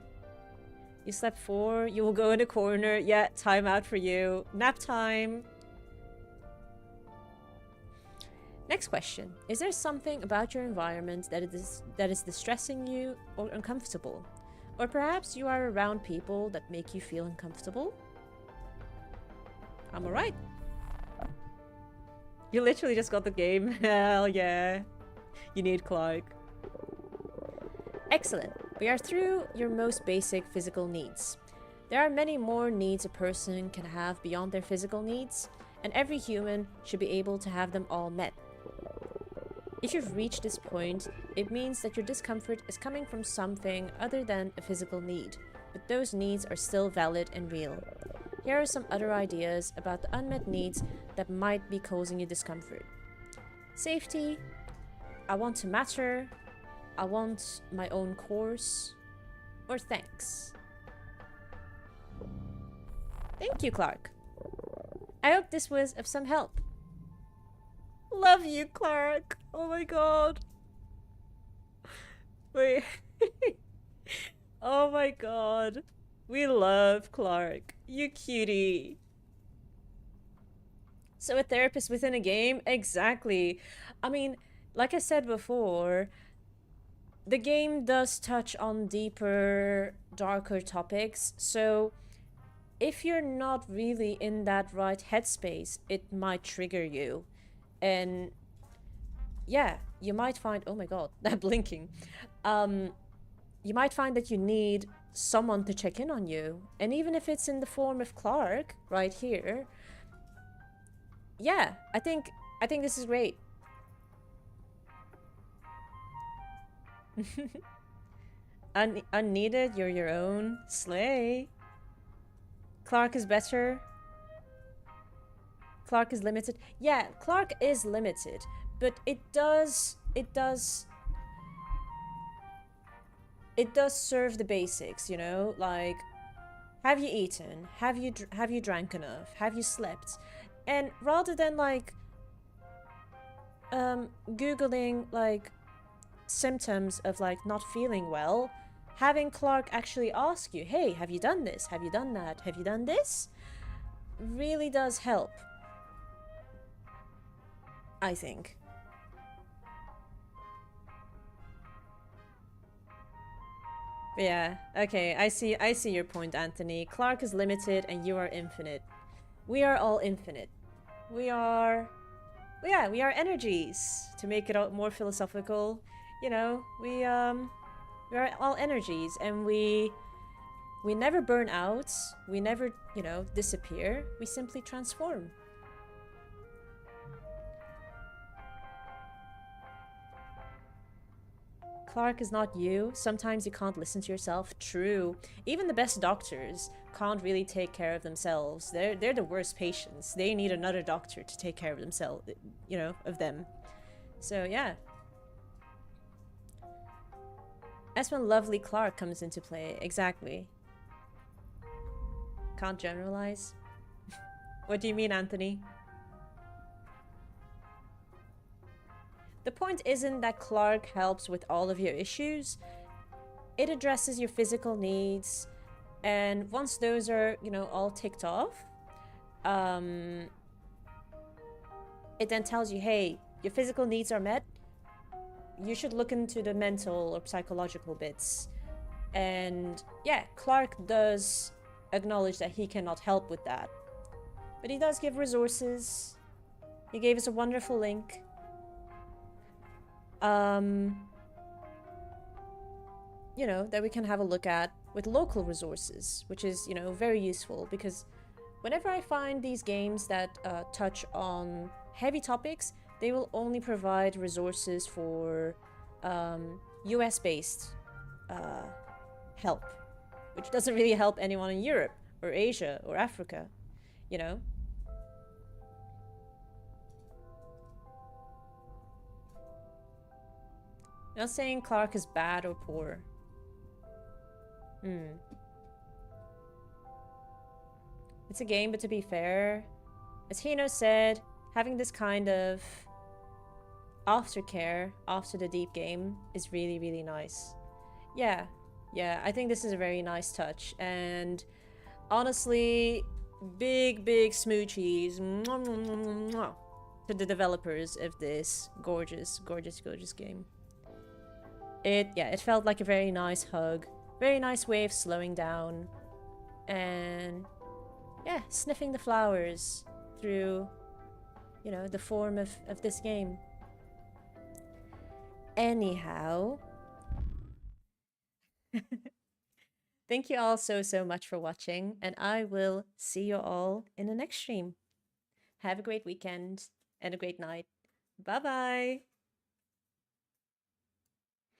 You slept 4, you will go in a corner. Yeah, time out for you. Nap time. Next question. Is there something about your environment that is distressing you or uncomfortable? Or perhaps you are around people that make you feel uncomfortable? I'm alright. You literally just got the game. Hell yeah. You need Clark. Excellent. We are through your most basic physical needs. There are many more needs a person can have beyond their physical needs, and every human should be able to have them all met. If you've reached this point, it means that your discomfort is coming from something other than a physical need, but those needs are still valid and real. Here are some other ideas about the unmet needs that might be causing you discomfort. Safety, I want to matter, I want my own course, or thanks. Thank you, Clark. I hope this was of some help. Love you, Clark. Oh my god. Wait. Oh my god. We love Clark. You cutie. So a therapist within a game? Exactly. I mean, like I said before, the game does touch on deeper, darker topics, so if you're not really in that right headspace, it might trigger you. And yeah, you might find, oh my god, that blinking. You might find that you need someone to check in on you. And even if it's in the form of Clark, right here, yeah, I think this is great. Unneeded, you're your own. Slay. Clark is better. Clark is limited. Yeah, Clark is limited, but it does serve the basics, you know? Like, have you eaten? Have you drank enough? Have you slept? And rather than like googling like symptoms of like not feeling well, having Clark actually ask you, hey, have you done this? Have you done that? Have you done this? Really does help, I think. Yeah, okay, I see your point, Anthony. Clark is limited and you are infinite. We are all infinite. We are energies. To make it more philosophical, you know, we are all energies, and we never burn out. We never, you know, disappear. We simply transform. Clark is not you. Sometimes you can't listen to yourself. True. Even the best doctors can't really take care of themselves. They're the worst patients. They need another doctor to take care of themselves, you know, of them. So yeah. That's when lovely Clark comes into play. Exactly. Can't generalize. What do you mean, Anthony? The point isn't that Clark helps with all of your issues. It addresses your physical needs, and once those are, you know, all ticked off, it then tells you, hey, your physical needs are met. You should look into the mental or psychological bits. And yeah, Clark does acknowledge that he cannot help with that, but he does give resources. He gave us a wonderful link. You know, that we can have a look at with local resources, which is, you know, very useful, because whenever I find these games that touch on heavy topics, they will only provide resources for US-based help, which doesn't really help anyone in Europe or Asia or Africa, you know? Not saying Clark is bad or poor. It's a game, but to be fair, as Hino said, having this kind of aftercare after the deep game is really, really nice. Yeah, I think this is a very nice touch, and honestly, big smoochies to to the developers of this gorgeous, gorgeous, gorgeous game. It felt like a very nice hug, very nice way of slowing down, and yeah, sniffing the flowers through, you know, the form of this game. Anyhow, thank you all so much for watching, and I will see you all in the next stream. Have a great weekend and a great night. Bye bye.